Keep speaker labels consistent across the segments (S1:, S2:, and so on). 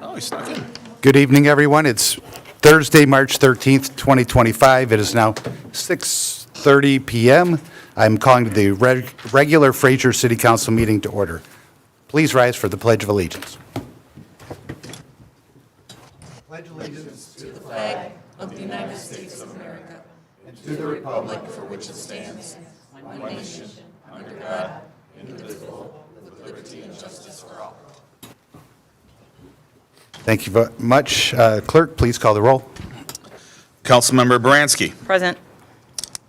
S1: Oh, he snuck in.
S2: Good evening, everyone. It's Thursday, March 13th, 2025. It is now 6:30 p.m. I'm calling the regular Fraser City Council meeting to order. Please rise for the Pledge of Allegiance. Pledge allegiance to the flag
S3: of the United States of America and to the republic for which it stands, one nation, under God, indivisible, with liberty and justice for all.
S2: Thank you very much. Clerk, please call the roll.
S1: Councilmember Baranski.
S4: Present.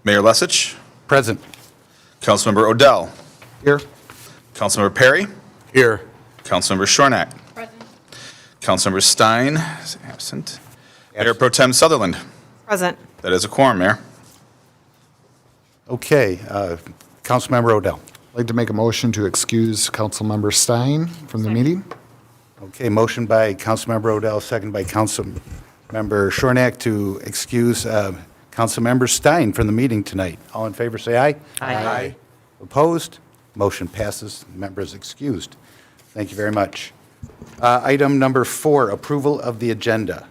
S1: Mayor Lesich.
S2: Present.
S1: Councilmember Odell.
S2: Here.
S1: Councilmember Perry.
S2: Here.
S1: Councilmember Shornack.
S4: Present.
S1: Councilmember Stein is absent. Mayor Pro Tem Sutherland.
S4: Present.
S1: That is a quorum, Mayor.
S2: Okay. Councilmember Odell.
S5: I'd like to make a motion to excuse Councilmember Stein from the meeting.
S2: Okay, motion by Councilmember Odell, second by Councilmember Shornack to excuse Councilmember Stein from the meeting tonight. All in favor, say aye.
S4: Aye.
S2: Opposed? Motion passes. Member is excused. Thank you very much. Item number 4, approval of the agenda.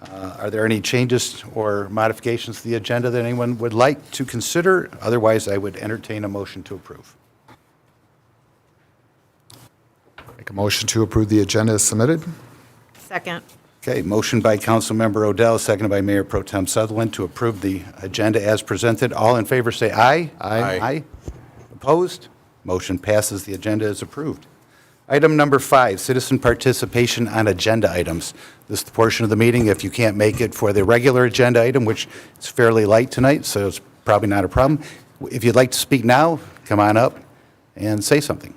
S2: Are there any changes or modifications to the agenda that anyone would like to consider? Otherwise, I would entertain a motion to approve.
S5: Make a motion to approve the agenda as submitted.
S4: Second.
S2: Okay, motion by Councilmember Odell, seconded by Mayor Pro Tem Sutherland to approve the agenda as presented. All in favor, say aye.
S5: Aye.
S2: Aye. Opposed? Motion passes. The agenda is approved. Item number 5, citizen participation on agenda items. This is the portion of the meeting, if you can't make it for the regular agenda item, which is fairly light tonight, so it's probably not a problem. If you'd like to speak now, come on up and say something.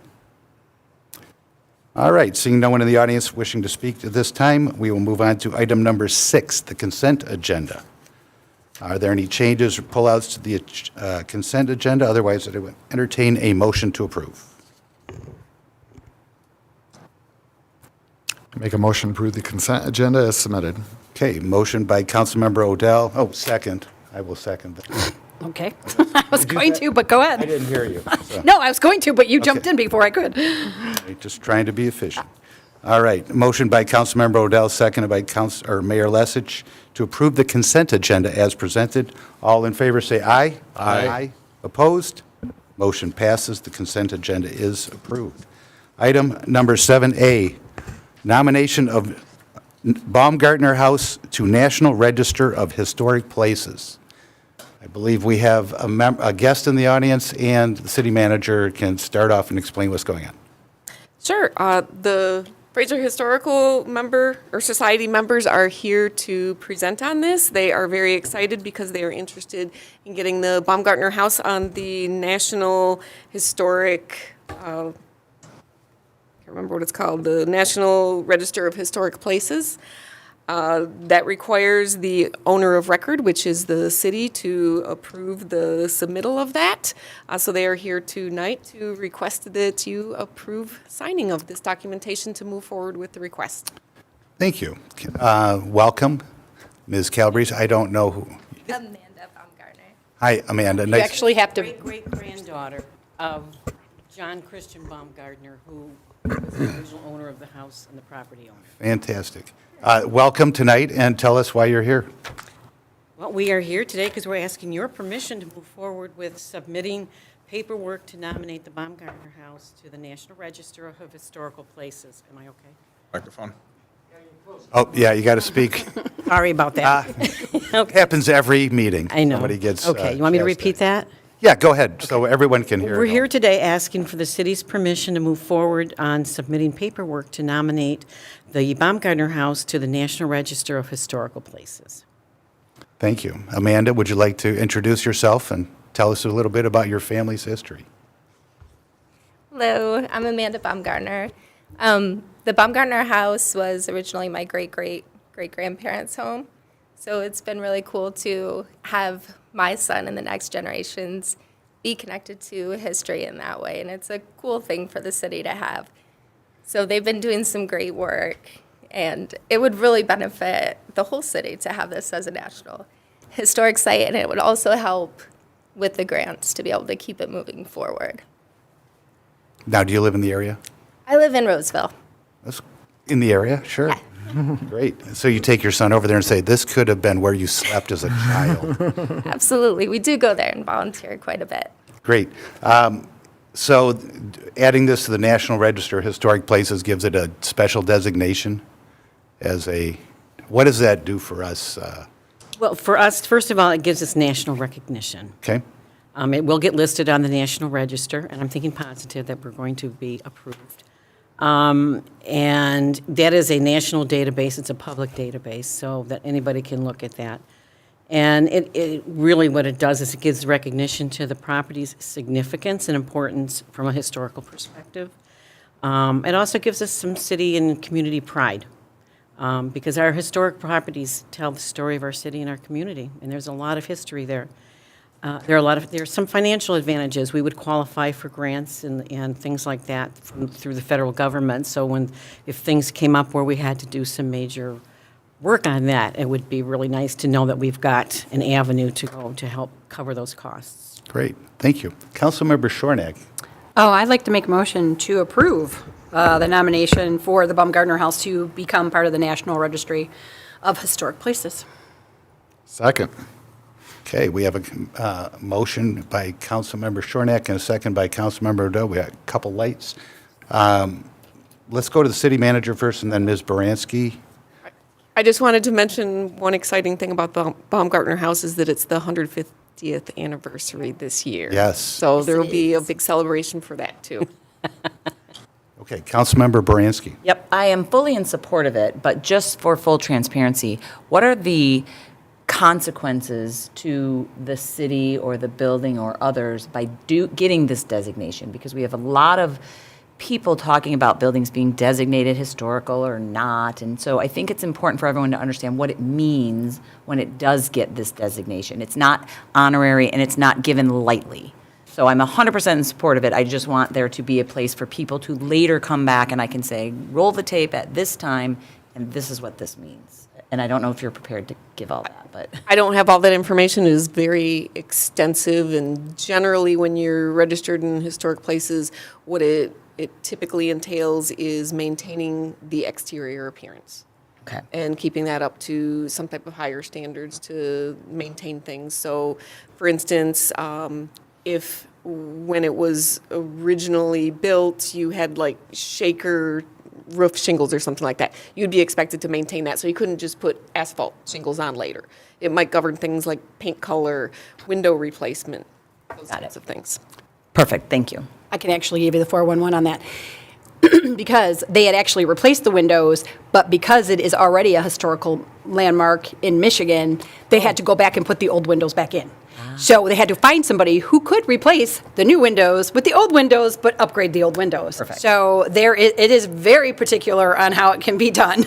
S2: All right, seeing no one in the audience wishing to speak at this time, we will move on to item number 6, the consent agenda. Are there any changes or pullouts to the consent agenda? Otherwise, I would entertain a motion to approve.
S5: Make a motion to approve the consent agenda as submitted.
S2: Okay, motion by Councilmember Odell. Oh, second. I will second that.
S4: Okay. I was going to, but go
S2: I
S4: ahead.
S2: didn't hear you. So,
S4: No, I was going to, but you jumped
S2: Okay.
S4: in before I could.
S2: just trying to be efficient. All right, motion by Councilmember Odell, seconded by Mayor Lesich to approve the consent agenda as presented. All in favor, say aye. Aye. Opposed? Motion passes. The consent agenda is approved. Item number 7A, nomination of Baumgartner House to National Register of Historic Places. I believe we have a guest in the audience, and the city manager can start off and explain what's going on.
S6: Sure. The Fraser Historical Society members are here to present on this. They are very excited because they are interested in getting the Baumgartner House on the National Historic, I can't remember what it's called, the National Register of Historic Places. That requires the owner of record, which is the city, to approve the submittal of that. So they are here tonight to request that you approve signing of this documentation to move forward with the request.
S2: Thank you. Welcome, Ms. Calabrese. I don't know who.
S7: Amanda Baumgartner.
S2: Hi, Amanda.
S4: You
S2: Nice.
S4: actually have to,
S8: Great-granddaughter of John Christian Baumgartner, who was the original owner of the house and the property owner.
S2: Fantastic. Welcome tonight, and tell us why you're here.
S8: Well, we are here today because we're asking your permission to move forward with submitting paperwork to nominate the Baumgartner House to the National Register of Historical Places. Am I okay?
S1: Microphone.
S2: Oh, yeah, you got to speak.
S8: Sorry about that.
S2: Happens every meeting.
S8: I know.
S2: Somebody gets.
S8: Okay, you want me to
S2: chastised.
S8: repeat that?
S2: Yeah, go ahead, so everyone can hear.
S8: We're
S2: it.
S8: here today asking for the city's permission to move forward on submitting paperwork to nominate the Baumgartner House to the National Register of Historical Places.
S2: Thank you. Amanda, would you like to introduce yourself and tell us a little bit about your family's history?
S7: Hello, I'm Amanda Baumgartner. The Baumgartner house was originally my great-great-great-grandparents' home. So it's been really cool to have my son and the next generations be connected to history in that way. And it's a cool thing for the city to have. So they've been doing some great work. And it would really benefit the whole city to have this as a national historic site. And it would also help with the grants to be able to keep it moving forward.
S2: Now, do you live in the area?
S7: I live in Roseville.
S2: That's in the area, sure.
S7: Yeah.
S2: Great. So you take your son over there and say, this could have been where you slept as a child.
S7: Absolutely. We do go there and volunteer quite a bit.
S2: Great. So adding this to the National Register of Historic Places gives it a special designation as a, what does that do for us?
S8: Well, for us, first of all, it gives us national recognition.
S2: Okay?
S8: It will get listed on the National Register, and I'm thinking positive that we're going to be approved. And that is a national database. It's a public database, so that anybody can look at that. And it really, what it does is it gives recognition to the property's significance and importance from a historical perspective. It also gives us some city and community pride, because our historic properties tell the story of our city and our community, and there's a lot of history there. There's some financial advantages. We would qualify for grants and things like that through the federal government. So if things came up where we had to do some major work on that, it would be really nice to know that we've got an avenue to go to help cover those costs.
S2: Great. Thank you. Councilmember Shornack.
S4: Oh, I'd like to make a motion to approve the nomination for the Baumgartner House to become part of the National Registry of Historic Places.
S5: Second.
S2: Okay, we have a motion by Councilmember Shornack and a second by Councilmember Odell. We got a couple lights. Let's go to the city manager first and then Ms. Baranski.
S6: I just wanted to mention one exciting thing about the Baumgartner House is that it's the 150th anniversary this year.
S2: Yes.
S6: So there will be a big celebration for that, too.
S2: Okay, Councilmember Baranski.
S9: Yep, I am fully in support of it, but just for full transparency, what are the consequences to the city or the building or others by getting this designation? Because we have a lot of people talking about buildings being designated historical or not, and so I think it's important for everyone to understand what it means when it does get this designation. It's not honorary and it's not given lightly. So I'm 100% in support of it. I just want there to be a place for people to later come back and I can say, roll the tape at this time, and this is what this means. And I don't know if you're prepared to give all that, but.
S6: I don't have all that information. It is very extensive, and generally, when you're registered in historic places, what it typically entails is maintaining the exterior appearance.
S9: Okay.
S6: And keeping that up to some type of higher standards to maintain things. So, for instance, if when it was originally built, you had like shaker roof shingles or something like that, you'd be expected to maintain that. So you couldn't just put asphalt shingles on later. It might govern things like paint color, window replacement, those types of things.
S9: Perfect, thank you.
S4: I can actually give you the 411 on that. Because they had actually replaced the windows, but because it is already a historical landmark in Michigan, they had to go back and put the old windows back in. So they had to find somebody who could replace the new windows with the old windows, but upgrade the old windows.
S9: Perfect.
S4: So it is very particular on how it can be done.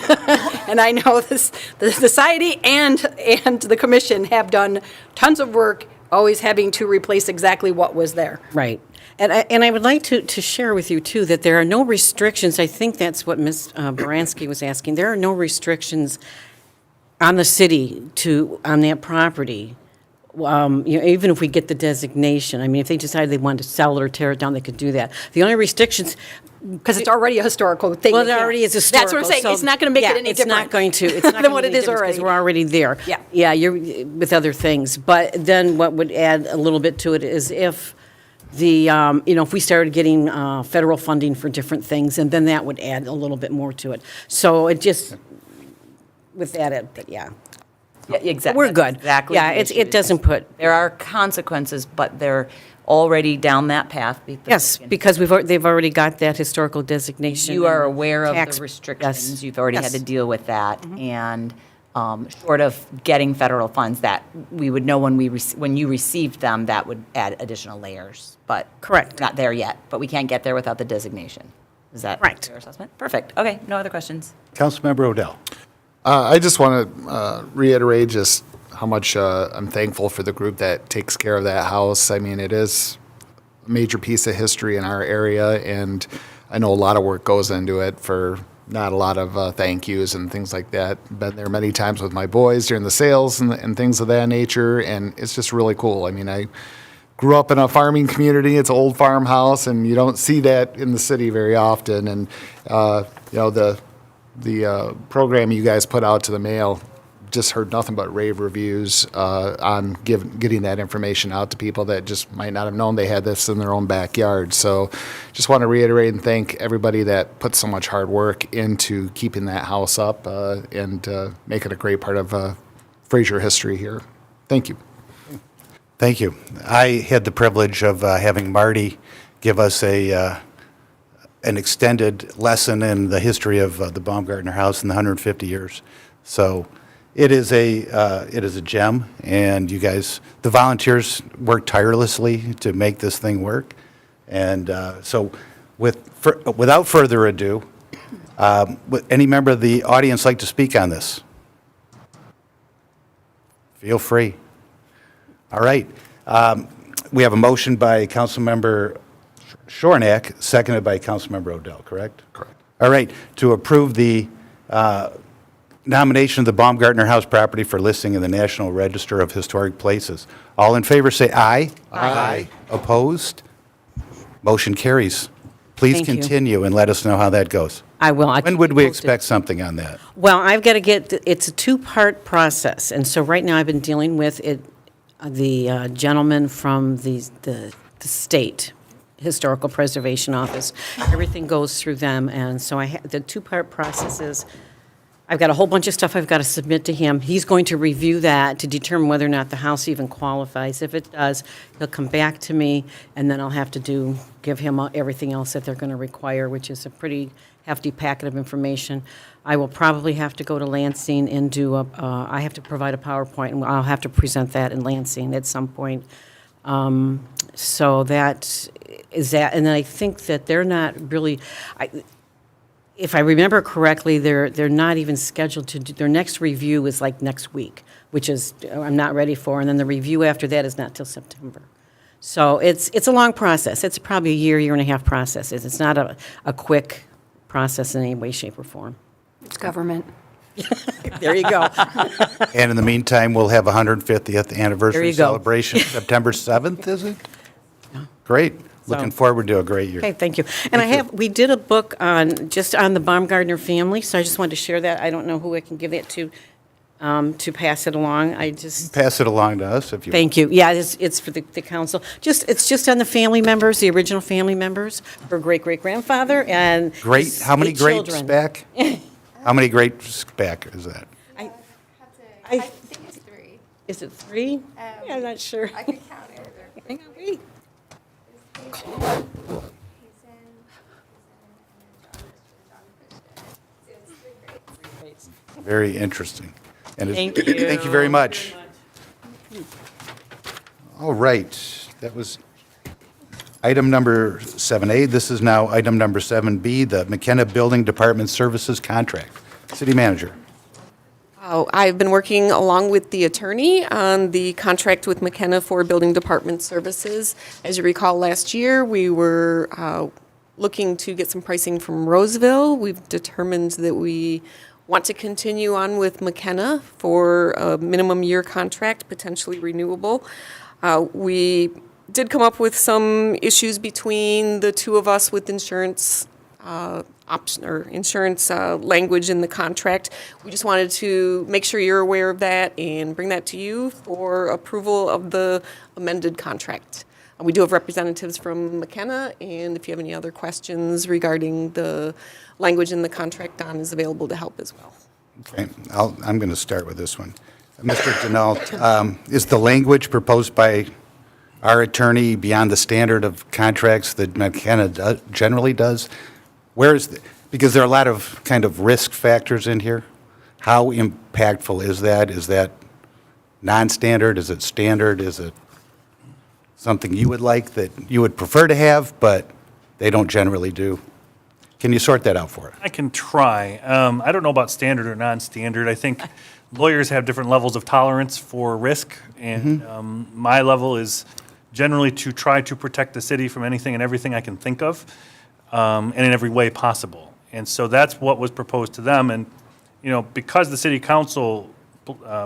S4: And I know the society and the commission have done tons of work, always having to replace exactly what was there.
S8: Right. And I would like to share with you, too, that there are no restrictions. I think that's what Ms. Baranski was asking. There are no restrictions on the city on that property. Even if we get the designation, I mean, if they decided they wanted to sell it or tear it down, they could do that. The only restrictions,
S4: Because it's already a historical thing.
S8: well,
S4: they
S8: it
S4: can't-
S8: already is historical.
S4: That's what I'm saying.
S8: so-
S4: It's not going to make it any
S8: It's
S4: different.
S8: not going to. It's not
S4: than
S8: going
S4: what
S8: to
S4: it
S8: make
S4: is
S8: a difference
S4: already.
S8: because we're already there.
S4: Yeah.
S8: Yeah, you're with other things. But then what would add a little bit to it is if if we started getting federal funding for different things, and then that would add a little bit more to it. So it just, with that, but yeah.
S9: Yeah, exactly.
S8: We're good.
S9: Exactly.
S8: Yeah,
S9: the issue.
S8: it doesn't put,
S9: There are consequences, but they're already down that path.
S6: Yes, because they've already got that historical designation.
S9: You are
S6: and
S9: aware of
S6: tax-
S9: the restrictions.
S6: yes,
S9: You've already had
S6: yes.
S9: to deal with that. And short of getting federal funds, that we would know when you received them, that would add additional layers. But
S6: Correct.
S9: not there yet. But we can't get there without the designation. Is that
S6: Right.
S9: your assessment? Perfect. Okay, no other questions.
S2: Councilmember Odell.
S5: I just want to reiterate just how much I'm thankful for the group that takes care of that house. I mean, it is a major piece of history in our area, and I know a lot of work goes into it for not a lot of thank yous and things like that. Been there many times with my boys during the sales and things of that nature, and it's just really cool. I mean, I grew up in a farming community. It's an old farmhouse, and you don't see that in the city very often. And, the program you guys put out to the mail, just heard nothing but rave reviews on getting that information out to people that just might not have known they had this in their own backyard. So just want to reiterate and thank everybody that put so much hard work into keeping that house up and make it a great part of Fraser history here. Thank you.
S2: Thank you. I had the privilege of having Marty give us an extended lesson in the history of the Baumgartner House in the 150 years. So it is a gem, and you guys, the volunteers, worked tirelessly to make this thing work. And so, without further ado, would any member of the audience like to speak on this? Feel free. All right. We have a motion by Councilmember Shornack, seconded by Councilmember Odell, correct?
S5: Correct.
S2: All right, to approve the nomination of the Baumgartner House property for listing in the National Register of Historic Places. All in favor, say aye. Aye. Opposed? Motion carries. Please
S8: Thank you.
S2: continue and let us know how that goes.
S8: I will.
S2: When would we expect something on that?
S8: Well, I've got to it's a two-part process, and so right now I've been dealing with it, the gentleman from the state Historical Preservation Office. Everything goes through them, and so the two-part process is, I've got a whole bunch of stuff I've got to submit to him. He's going to review that to determine whether or not the house even qualifies. If it does, he'll come back to me, and then I'll have to give him everything else that they're going to require, which is a pretty hefty packet of information. I will probably have to go to Lansing and I have to provide a PowerPoint, and I'll have to present that in Lansing at some point. So that is that, and then I think that they're not really, if I remember correctly, they're not even scheduled to do, their next review is like next week, which is, I'm not ready for, and then the review after that is not till September. So it's a long process. It's probably a year and a half process. It's not a quick process in any way, shape, or form.
S4: It's government.
S8: There you go.
S2: And in the meantime, we'll have a 150th anniversary
S8: you go.
S2: celebration, September 7th, is it? Great. Looking forward to a great year.
S8: Okay, thank you. And we did a book just on the Baumgartner family, so I just wanted to share that. I don't know who I can give it to pass it along.
S2: Pass it along to us if you.
S8: Thank you. Yeah, it's for the council. It's just on the family members, the original family members, her great-great-grandfather and
S2: How many
S8: 8
S2: greats
S8: children.
S2: back? How many greats back is that?
S7: I think it's 3.
S8: Is it 3? Yeah, I'm not sure.
S7: I can count it.
S8: Hang on, wait.
S2: Very interesting. And
S8: Thank you.
S2: Thank you very much. All right, that was item number 7A. This is now item number 7B, the McKenna Building Department Services Contract. City Manager.
S6: I've been working along with the attorney on the contract with McKenna for building department services. As you recall, last year, we were looking to get some pricing from Roseville. We've determined that we want to continue on with McKenna for a minimum year contract, potentially renewable. We did come up with some issues between the two of us with insurance insurance language in the contract. We just wanted to make sure you're aware of that and bring that to you for approval of the amended contract. We do have representatives from McKenna, and if you have any other questions regarding the language in the contract, Don is available to help as well.
S2: Okay, I'm going to start with this one. Mr. Denault, is the language proposed by our attorney beyond the standard of contracts that McKenna generally does? Because there are a lot of kind of risk factors in here. How impactful is that? Is that non-standard? Is it standard? Is it something you would like that you would prefer to have, but they don't generally do? Can you sort that out for us?
S10: I can try. I don't know about standard or non-standard. I think lawyers have different levels of tolerance for risk, and my level is generally to try to protect the city from anything and everything I can think of, and in every way possible. And so that's what was proposed to them. And, because the city council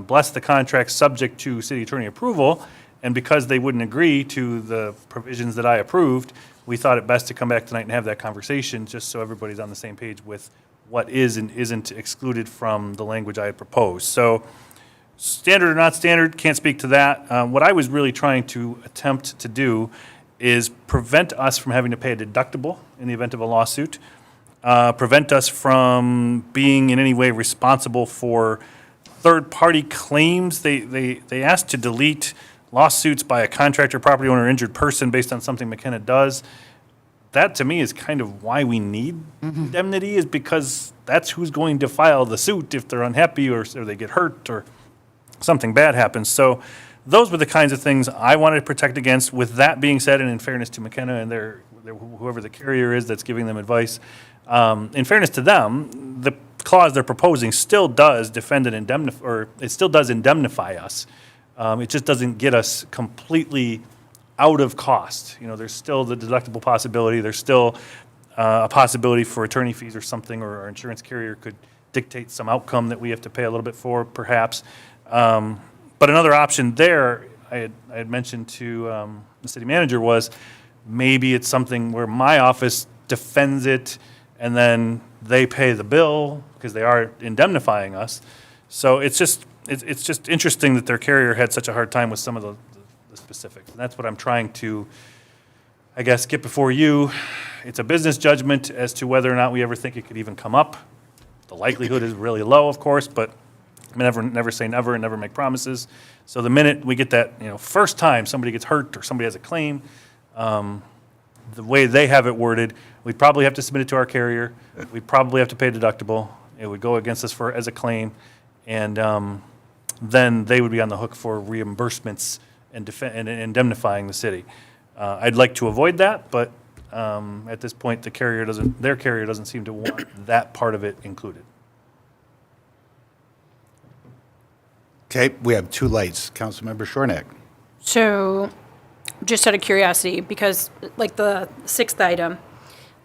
S10: blessed the contract subject to city attorney approval, and because they wouldn't agree to the provisions that I approved, we thought it best to come back tonight and have that conversation, just so everybody's on the same page with what is and isn't excluded from the language I had proposed. So standard or not standard, can't speak to that. What I was really trying to attempt to do is prevent us from having to pay a deductible in the event of a lawsuit, prevent us from being in any way responsible for third-party claims. They asked to delete lawsuits by a contractor, property owner, or injured person based on something McKenna does. That, to me, is kind of why we need indemnity, is because that's who's going to file the suit if they're unhappy or they get hurt or something bad happens. So those were the kinds of things I wanted to protect against. With that being said, and in fairness to McKenna and whoever the carrier is that's giving them advice, in fairness to them, the clause they're proposing still does defend and indemnify, or it still does indemnify us. It just doesn't get us completely out of cost. You know, there's still the deductible possibility. There's still a possibility for attorney fees or something, or our insurance carrier could dictate some outcome that we have to pay a little bit for, perhaps. But another option there, I had mentioned to the city manager, was maybe it's something where my office defends it and then they pay the bill because they are indemnifying us. So it's just interesting that their carrier had such a hard time with some of the specifics. And that's what I'm trying to, I guess, get before you. It's a business judgment as to whether or not we ever think it could even come up. The likelihood is really low, of course, but never say never and never make promises. So the minute we get that, first time somebody gets hurt or somebody has a claim, the way they have it worded, we'd probably have to submit it to our carrier. We'd probably have to pay a deductible. It would go against us as a claim, and then they would be on the hook for reimbursements and indemnifying the city. I'd like to avoid that, but at this point, their carrier doesn't seem to want that part of it included.
S2: Okay, we have two lights. Councilmember Shornack.
S4: So, just out of curiosity, because like the sixth item,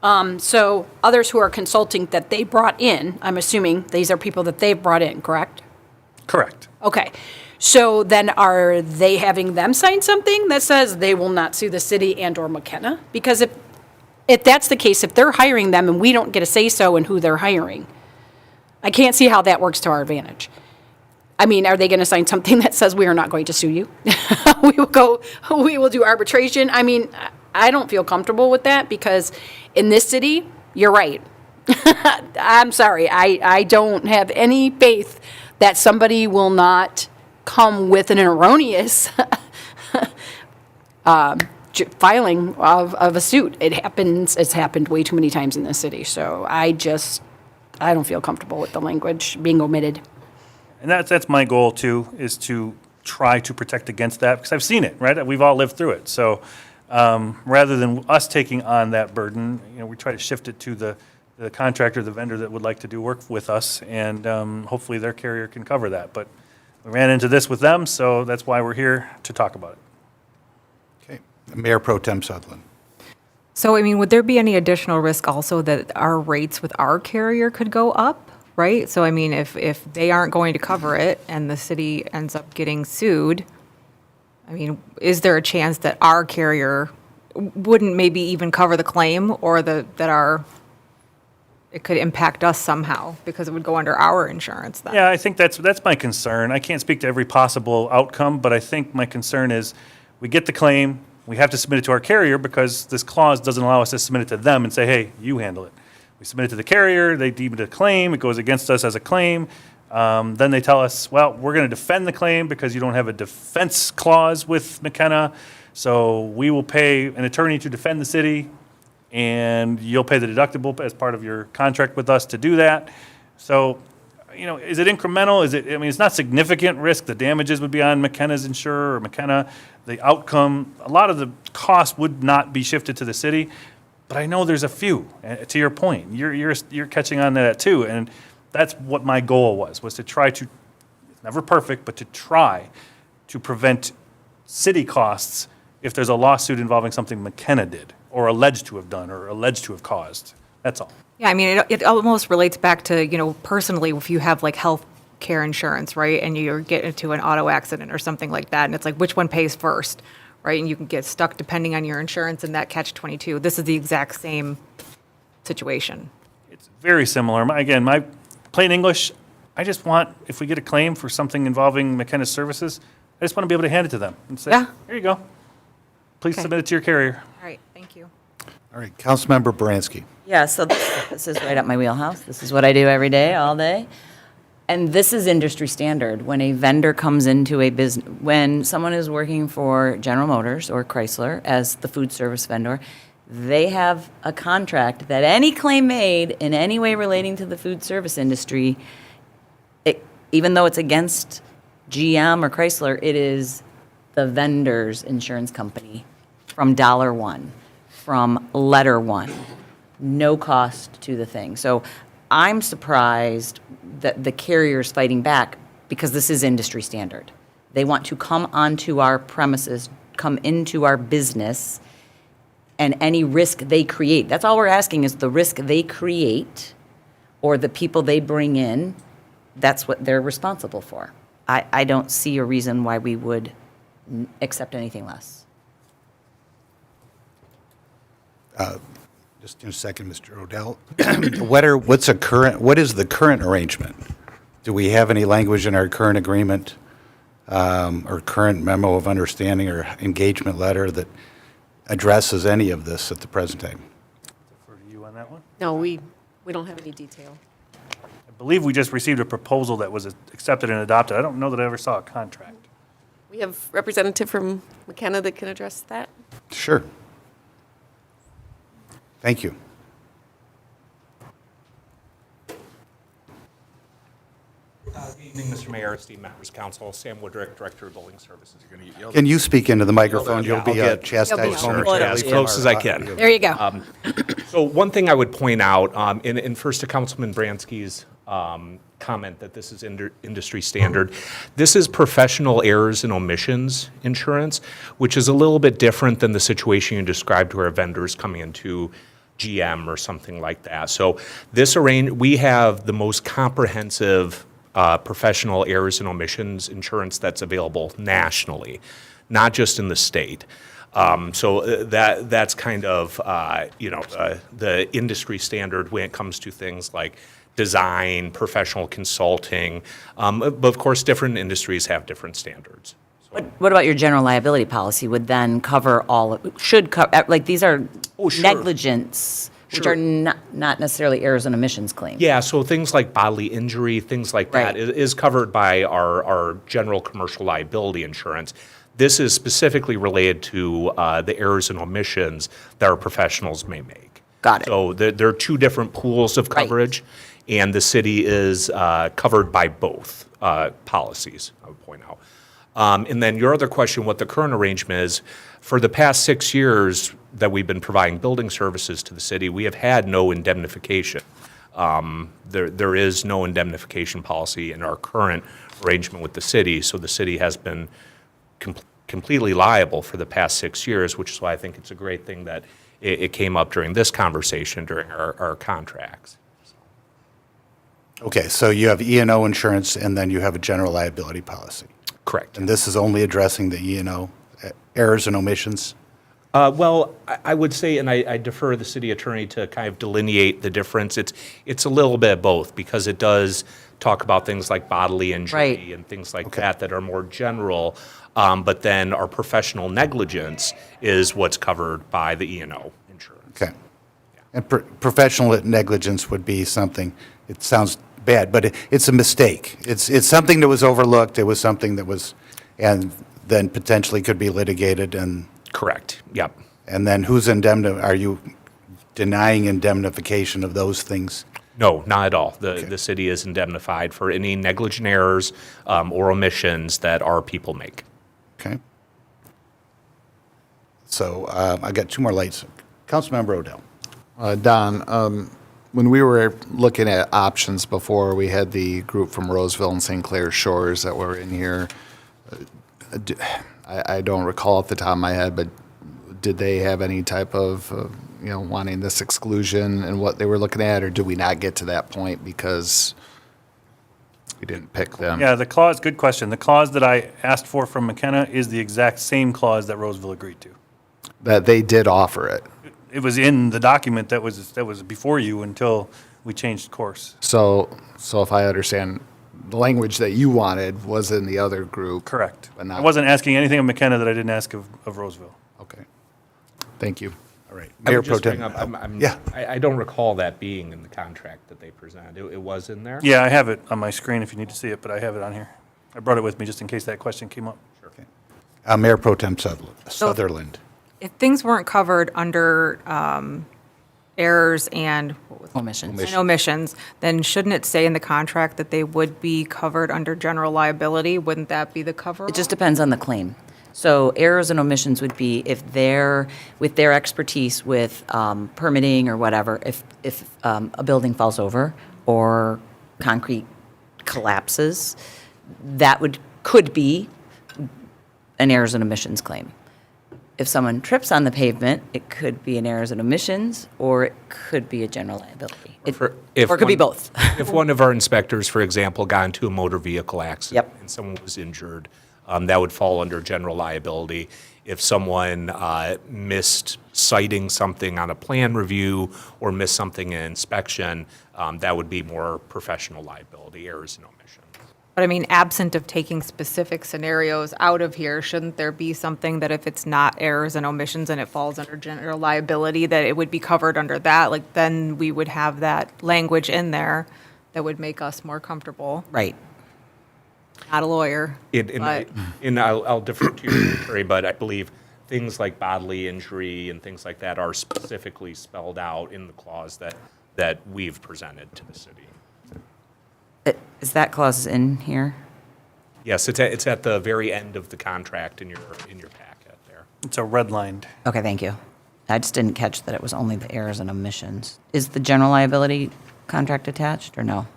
S4: so others who are consulting that they brought in, I'm assuming these are people that they've brought in, correct?
S10: Correct.
S4: Okay. So then are they having them sign something that says they will not sue the city and/or McKenna? Because if that's the case, if they're hiring them and we don't get a say-so in who they're hiring, I can't see how that works to our advantage. I mean, are they going to sign something that says we are not going to sue you? We will do arbitration. I mean, I don't feel comfortable with that because in this city, you're right. I'm sorry. I don't have any faith that somebody will not come with an erroneous filing of a suit. It's happened way too many times in this city. So I don't feel comfortable with the language being omitted.
S10: And that's my goal too, is to try to protect against that, because I've seen it, right? We've all lived through it. So rather than us taking on that burden, we try to shift it to the contractor, the vendor that would like to do work with us, and hopefully their carrier can cover that. But we ran into this with them, so that's why we're here to talk about it.
S2: Okay, Mayor Pro Tem Sutherland.
S11: So, I mean, would there be any additional risk also that our rates with our carrier could go up, right? So, I mean, if they aren't going to cover it and the city ends up getting sued, I mean, is there a chance that our carrier wouldn't maybe even cover the claim, or it could impact us somehow because it would go under our insurance then?
S10: Yeah, I think that's my concern. I can't speak to every possible outcome, but I think my concern is we get the claim, we have to submit it to our carrier because this clause doesn't allow us to submit it to them and say, hey, you handle it. We submit it to the carrier, they deem it a claim, it goes against us as a claim. Then they tell us, well, we're going to defend the claim because you don't have a defense clause with McKenna, so we will pay an attorney to defend the city, and you'll pay the deductible as part of your contract with us to do that. So, is it incremental? It's not significant risk. The damages would be on McKenna's insurer or McKenna. The outcome, a lot of the cost would not be shifted to the city, but I know there's a few. To your point, you're catching on to that too, and that's what my goal was to try to, it's never perfect, but to try to prevent city costs if there's a lawsuit involving something McKenna did, or alleged to have done, or alleged to have caused. That's all.
S11: Yeah, I mean, it almost relates back to, personally, if you have like health care insurance, right, and you get into an auto accident or something like that, and it's like, which one pays first, right? And you can get stuck depending on your insurance in that catch-22. This is the exact same situation.
S10: very similar. Again, my plain English, I just want, if we get a claim for something involving McKenna's services, I just want to be able to hand it to them and say,
S9: Yeah.
S10: here you go. Please
S11: Okay.
S10: submit it to your carrier.
S11: All right, thank you.
S2: All right, Councilmember Baranski.
S9: Yeah, so this is right up my wheelhouse. This is what I do every day, all day. And this is industry standard. When a vendor comes into a business, when someone is working for General Motors or Chrysler as the food service vendor, they have a contract that any claim made in any way relating to the food service industry, even though it's against GM or Chrysler, it is the vendor's insurance company from dollar one, from letter one, no cost to the thing. So I'm surprised that the carrier's fighting back because this is industry standard. They want to come onto our premises, come into our business, and any risk they create. That's all we're asking is the risk they create or the people they bring in, that's what they're responsible for. I don't see a reason why we would accept anything less.
S2: Just in a second, Mr. Odell. What is the current arrangement? Do we have any language in our current agreement or current memo of understanding or engagement letter that addresses any of this at the present time?
S10: For you on that one?
S6: No, we don't have any detail.
S10: I believe we just received a proposal that was accepted and adopted. I don't know that I ever saw a contract.
S6: We have representative from McKenna that can address that.
S2: Sure. Thank you.
S12: Good evening, Mr. Mayor, esteemed members, council. Sam Woodrick, Director of Building Services.
S2: Can you speak into the microphone? You'll
S12: I'll
S2: be
S12: get-
S2: chastised
S6: You'll be
S2: momentarily.
S12: as
S2: from
S12: close
S2: our
S12: as I can.
S2: audio.
S4: There you go.
S12: So one thing I would point out, in first to Councilman Bransky's comment that this is industry standard, this is professional errors and omissions insurance, which is a little bit different than the situation you described where a vendor is coming into GM or something like that. So we have the most comprehensive professional errors and omissions insurance that's available nationally, not just in the state. That's kind of the industry standard when it comes to things like design, professional consulting. But of course, different industries have different standards.
S9: What about your general liability policy would then cover all, should cover, like these are
S12: Sure.
S9: negligence, which
S12: Sure.
S9: are not necessarily errors and omissions claims.
S12: Yeah, so things like bodily injury, things like that
S9: Right.
S12: is covered by our general commercial liability insurance. This is specifically related to the errors and omissions that our professionals may make.
S9: Got it.
S12: So there are two different pools of
S9: Right.
S12: coverage, and the city is covered by both policies, I would point out. And then your other question, what the current arrangement is, for the past 6 years that we've been providing building services to the city, we have had no indemnification. There is no indemnification policy in our current arrangement with the city, so the city has been completely liable for the past 6 years, which is why I think it's a great thing that it came up during this conversation during our contracts.
S2: Okay, so you have E&O insurance, and then you have a general liability policy.
S12: Correct.
S2: And this is only addressing the E&O errors and omissions?
S12: Well, I would say, and I defer the city attorney to kind of delineate the difference. It's a little bit of both, because it does talk about things like bodily injury
S9: Right.
S12: and things like that are more general. But then our professional negligence is what's covered by the E&O insurance.
S2: Okay. And professional negligence would be something, it sounds bad, but it's a mistake. It's something that was overlooked, it was something that was, and then potentially could be litigated, and
S12: Correct, yep.
S2: then are you denying indemnification of those things?
S12: No, not at all. The city is indemnified for any negligent errors or omissions that our people make.
S2: Okay. So I got two more lights. Councilmember Odell.
S5: Don, when we were looking at options before, we had the group from Roseville and St. Clair Shores that were in here. I don't recall off the top of my head, but did they have any type of, wanting this exclusion and what they were looking at, or did we not get to that point because we didn't pick them?
S10: Yeah, the clause, good question. The clause that I asked for from McKenna is the exact same clause that Roseville agreed to.
S5: That they did offer it.
S10: It was in the document that was before you until we changed course.
S5: So if I understand, the language that you wanted was in the other group.
S10: Correct.
S5: But not.
S10: I wasn't asking anything of McKenna that I didn't ask of Roseville.
S5: Okay. Thank you.
S2: All right.
S12: I
S2: Mayor
S12: would
S2: Pro
S12: just bring
S2: Tem.
S12: up,
S2: Yeah.
S12: I don't recall that being in the contract that they presented. It was in there?
S10: Yeah, I have it on my screen if you need to see it, but I have it on here. I brought it with me just in case that question came up.
S2: Okay. Mayor Pro Tem Sutherland.
S11: If things weren't covered under errors and
S9: Omissions.
S11: and omissions, then shouldn't it say in the contract that they would be covered under general liability? Wouldn't that be the cover?
S9: It just depends on the claim. So errors and omissions would be if they're, with their expertise with permitting or whatever, if a building falls over or concrete collapses, that could be an errors and omissions claim. If someone trips on the pavement, it could be an errors and omissions, or it could be a general liability. Or it could be both.
S12: If one of our inspectors, for example, got into a motor vehicle accident
S9: Yep.
S12: and someone was injured, that would fall under general liability. If someone missed citing something on a plan review or missed something in inspection, that would be more professional liability, errors and omissions.
S11: But I mean, absent of taking specific scenarios out of here, shouldn't there be something that if it's not errors and omissions and it falls under general liability, that it would be covered under that? Like, then we would have that language in there that would make us more comfortable.
S9: Right.
S11: Not a lawyer, but
S12: I'll defer to you, Terry, but I believe things like bodily injury and things like that are specifically spelled out in the clause that we've presented to the city.
S9: Is that clause in here?
S12: Yes, it's at the very end of the contract in your packet there.
S10: It's a redlined.
S9: Okay, thank you. I just didn't catch that it was only the errors and omissions. Is the general liability contract attached or no?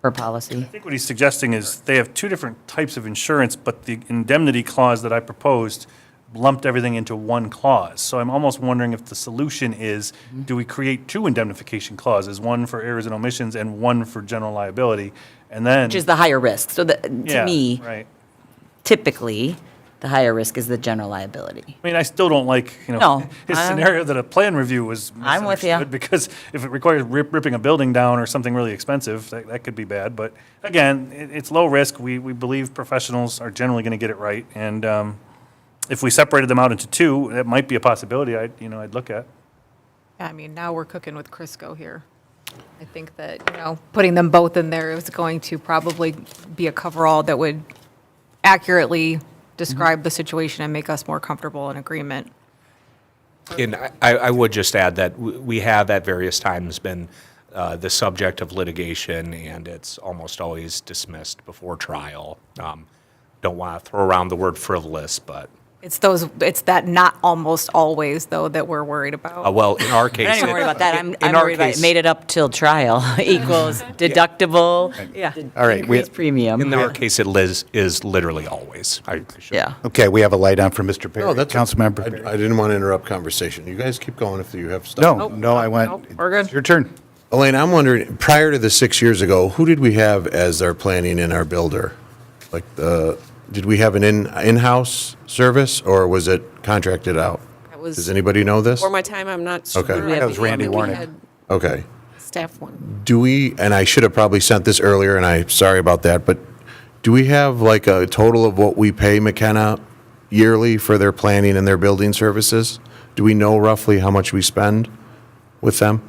S9: For policy?
S10: I think what he's suggesting is they have two different types of insurance, but the indemnity clause that I proposed lumped everything into one clause. So I'm almost wondering if the solution is, do we create two indemnification clauses, one for errors and omissions and one for general liability? And then.
S9: Which is the higher risk. So to
S10: Yeah,
S9: me,
S10: right.
S9: typically, the higher risk is the general liability.
S10: I mean, I still don't like,
S9: No,
S10: his
S9: I'm-
S10: scenario that a plan review was
S9: I'm with ya.
S10: misunderstood, because if it requires ripping a building down or something really expensive, that could be bad. But again, it's low risk. We believe professionals are generally going to get it right. And if we separated them out into two, that might be a possibility I'd look at.
S11: I mean, now we're cooking with Crisco here. I think that, putting them both in there is going to probably be a coverall that would accurately describe the situation and make us more comfortable in agreement.
S12: And I would just add that we have at various times been the subject of litigation, and it's almost always dismissed before trial. Don't want to throw around the word frivolous, but,
S11: It's that not almost always, though, that we're worried about.
S12: well, in our
S9: I'm
S12: case.
S9: not even worried about that.
S12: in
S9: I'm
S12: our
S9: worried about
S12: case-
S9: it. Made it up till trial equals deductible.
S11: Yeah.
S2: All right, we-
S9: Increased premium.
S12: In our case, it is literally always. I should-
S9: Yeah.
S2: Okay, we have a light on for Mr. Perry.
S3: No, that's.
S2: Councilmember Perry.
S3: I didn't want to interrupt conversation. You guys keep going if you have stuff.
S2: No, I went.
S11: Nope, we're good.
S2: It's your turn.
S3: Elaine, I'm wondering, prior to the 6 years ago, who did we have as our planning and our builder? Like, did we have an in-house service, or was it contracted out?
S6: That was
S3: Does anybody know this?
S6: before my time, I'm not sure.
S3: Okay.
S6: I
S2: That was Randy
S6: think we
S2: Warnick.
S6: had
S3: Okay.
S6: Staff one.
S3: Do we, and I should have probably sent this earlier, and I'm sorry about that, but do we have like a total of what we pay McKenna yearly for their planning and their building services? Do we know roughly how much we spend with them?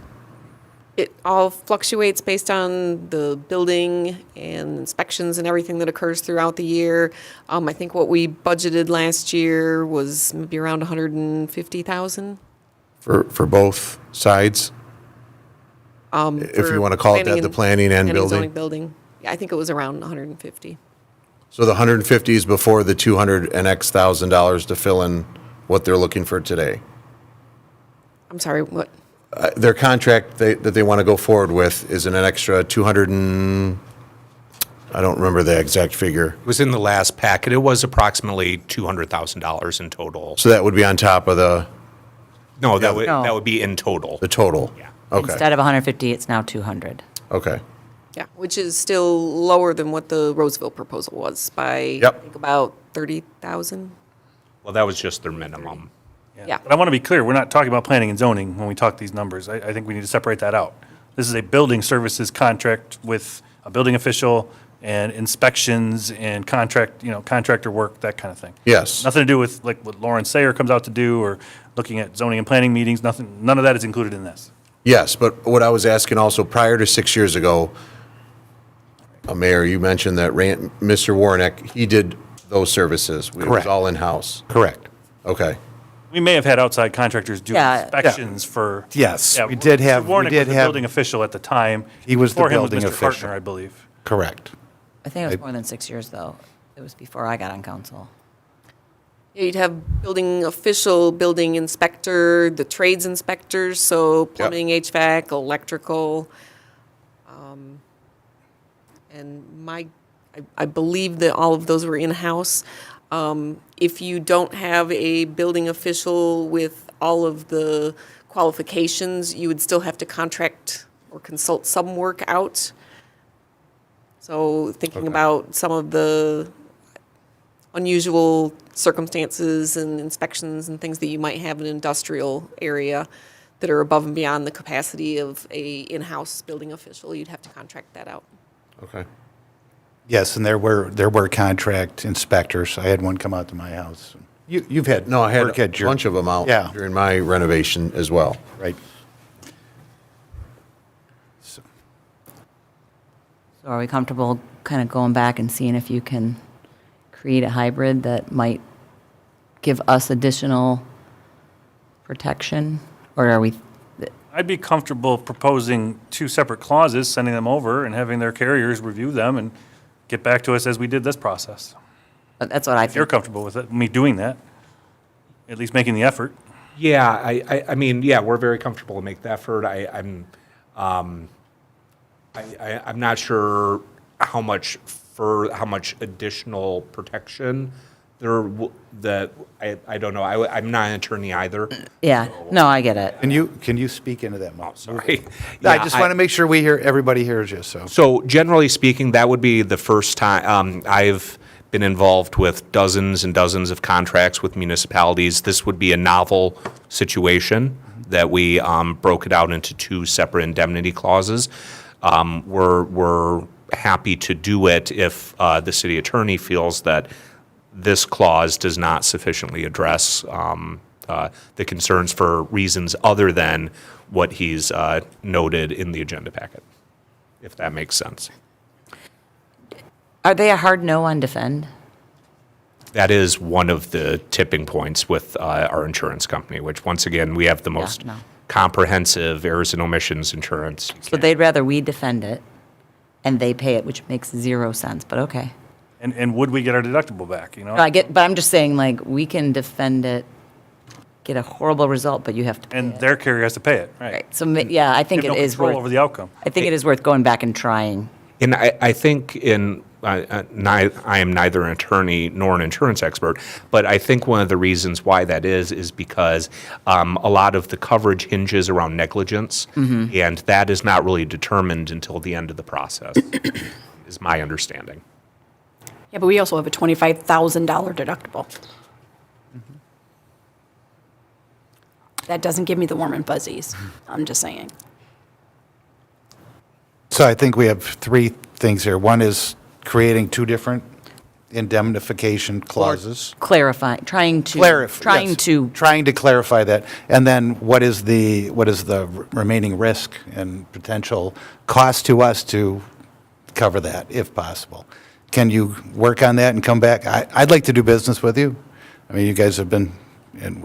S6: It all fluctuates based on the building and inspections and everything that occurs throughout the year. I think what we budgeted last year was maybe around 150,000.
S3: For both sides? If you want to call it that, the planning and
S6: zoning
S3: building?
S6: building. Yeah, I think it was around 150.
S3: So the 150 is before the 200 and X thousand dollars to fill in what they're looking for today?
S6: I'm sorry, what?
S3: Their contract that they want to go forward with is an extra 200 and, I don't remember the exact figure.
S12: It was in the last packet. It was approximately $200,000 in total.
S3: So that would be on top of
S12: No, that
S9: No.
S12: would be in total.
S3: the total?
S12: Yeah.
S3: Okay,
S9: Instead of 150, it's now 200.
S3: okay.
S6: Yeah, which is still lower than what the Roseville proposal was by,
S3: Yep.
S6: I think, about 30,000.
S12: Well, that was just their minimum.
S6: Yeah.
S10: But I want to be clear, we're not talking about planning and zoning when we talk these numbers. I think we need to separate that out. This is a building services contract with a building official and inspections and contractor work, that kind of thing.
S3: Yes.
S10: Nothing to do with like what Lauren Sayer comes out to do or looking at zoning and planning meetings, none of that is included in this.
S3: Yes, but what I was asking also, prior to 6 years ago, Mayor, you mentioned that Mr. Warnick, he did those services. It was
S2: Correct.
S3: all in-house.
S2: Correct.
S3: Okay.
S10: We may have had outside contractors do
S9: Yeah.
S10: inspections for.
S2: Yes,
S10: Yeah,
S2: we did have-
S10: Mr. Warnick
S2: we did
S10: was the
S2: have-
S10: building official at the time.
S2: He was the
S10: Before him was
S2: building
S10: Mr.
S2: official.
S10: Kartner, I believe.
S2: Correct.
S9: I think it was more than 6 years, though. It was before I got on council.
S6: Yeah, you'd have building official, building inspector, the trades inspectors, so plumbing, HVAC, electrical. And I believe that all of those were in-house. If you don't have a building official with all of the qualifications, you would still have to contract or consult some work out. So thinking about some of the unusual circumstances and inspections and things that you might have in an industrial area that are above and beyond the capacity of a in-house building official, you'd have to contract that out.
S3: Okay.
S2: Yes, and there were contract inspectors. I had one come out to my house. You've had
S3: No, I had
S2: work
S3: a
S2: at your-
S3: bunch of them out
S2: Yeah.
S3: during my renovation as well.
S2: Right.
S9: So are we comfortable kind of going back and seeing if you can create a hybrid that might give us additional protection? Or are we,
S10: I'd be comfortable proposing two separate clauses, sending them over and having their carriers review them and get back to us as we did this process.
S9: that's what I
S10: If you're
S9: think.
S10: comfortable with it, me doing that, at least making the effort.
S12: Yeah, I mean, yeah, we're very comfortable to make the effort. I'm not sure how much additional protection I don't know. I'm not an attorney either.
S9: Yeah, no, I get it.
S2: Can you speak into that, Mo?
S12: Sorry.
S2: I
S12: Yeah,
S2: just want to make sure everybody hears you, so.
S12: So generally speaking, that would be the first time, I've been involved with dozens and dozens of contracts with municipalities. This would be a novel situation that we broke it out into two separate indemnity clauses. We're happy to do it if the city attorney feels that this clause does not sufficiently address the concerns for reasons other than what he's noted in the agenda packet, if that makes sense.
S9: Are they a hard no on defend?
S12: That is one of the tipping points with our insurance company, which, once again, we have the most
S9: no.
S12: comprehensive errors and omissions insurance.
S9: So they'd rather we defend it and they pay it, which makes 0 sense, but okay.
S10: And would we get our deductible back, you know?
S9: No, I get, but I'm just saying, like, we can defend it, get a horrible result, but you have to pay
S10: And
S9: it.
S10: their carrier has to pay it, right?
S9: Right, so, yeah, I think
S10: You
S9: it
S10: have no
S9: is
S10: control
S9: worth.
S10: over the outcome.
S9: I think it is worth going back and trying.
S12: And I think I am neither an attorney nor an insurance expert, but I think one of the reasons why that is because a lot of the coverage hinges around negligence, and that is not really determined until the end of the process, is my understanding.
S4: Yeah, but we also have a $25,000 deductible. That doesn't give me the warm and fuzzies. I'm just saying.
S2: So I think we have three things here. One is creating two different indemnification clauses.
S9: Clarifying, trying to.
S2: Clarify.
S9: Trying
S2: yes.
S9: to,
S2: Trying to clarify that. And then what is the remaining risk and potential cost to us to cover that, if possible? Can you work on that and come back? I'd like to do business with you. I mean, you guys have been, and